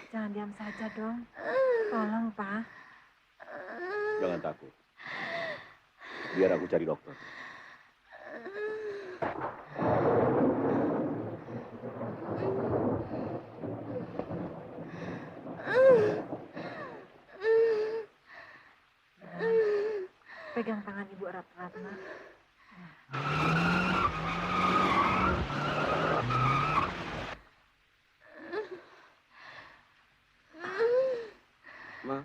Jangan diam saja dong. Tolong, Pak. Jangan takut. Biar aku cari dokter. Pegang tangan Ibu erat-erat, Nak. Ma.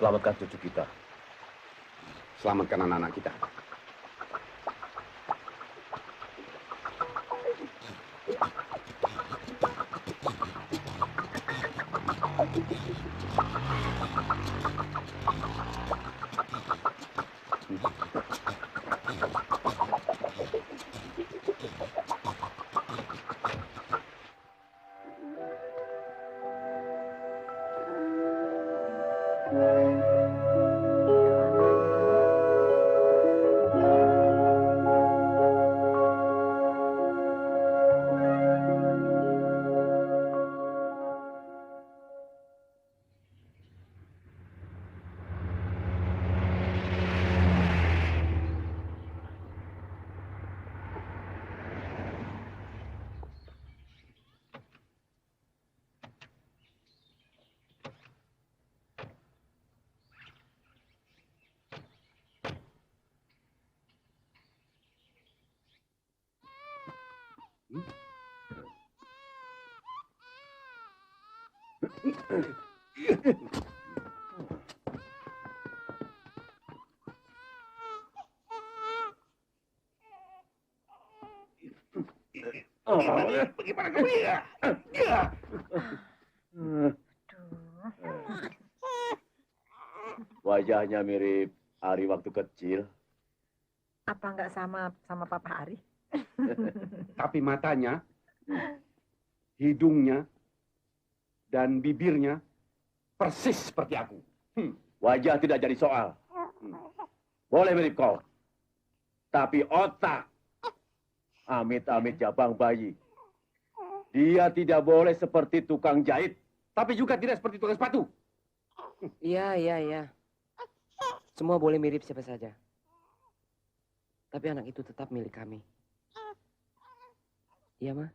Selamatkan cucu kita. Selamatkan anak-anak kita. Bagaimana kamu ya? Wajahnya mirip Ari waktu kecil. Apa nggak sama Papa Ari? Tapi matanya, hidungnya, dan bibirnya persis seperti aku. Wajah tidak jadi soal. Boleh mirip kau. Tapi otak, amit-amit jabang bayi. Dia tidak boleh seperti tukang jahit. Tapi juga tidak seperti tukang sepatu. Iya. Semua boleh mirip siapa saja. Tapi anak itu tetap milik kami. Iya, Ma?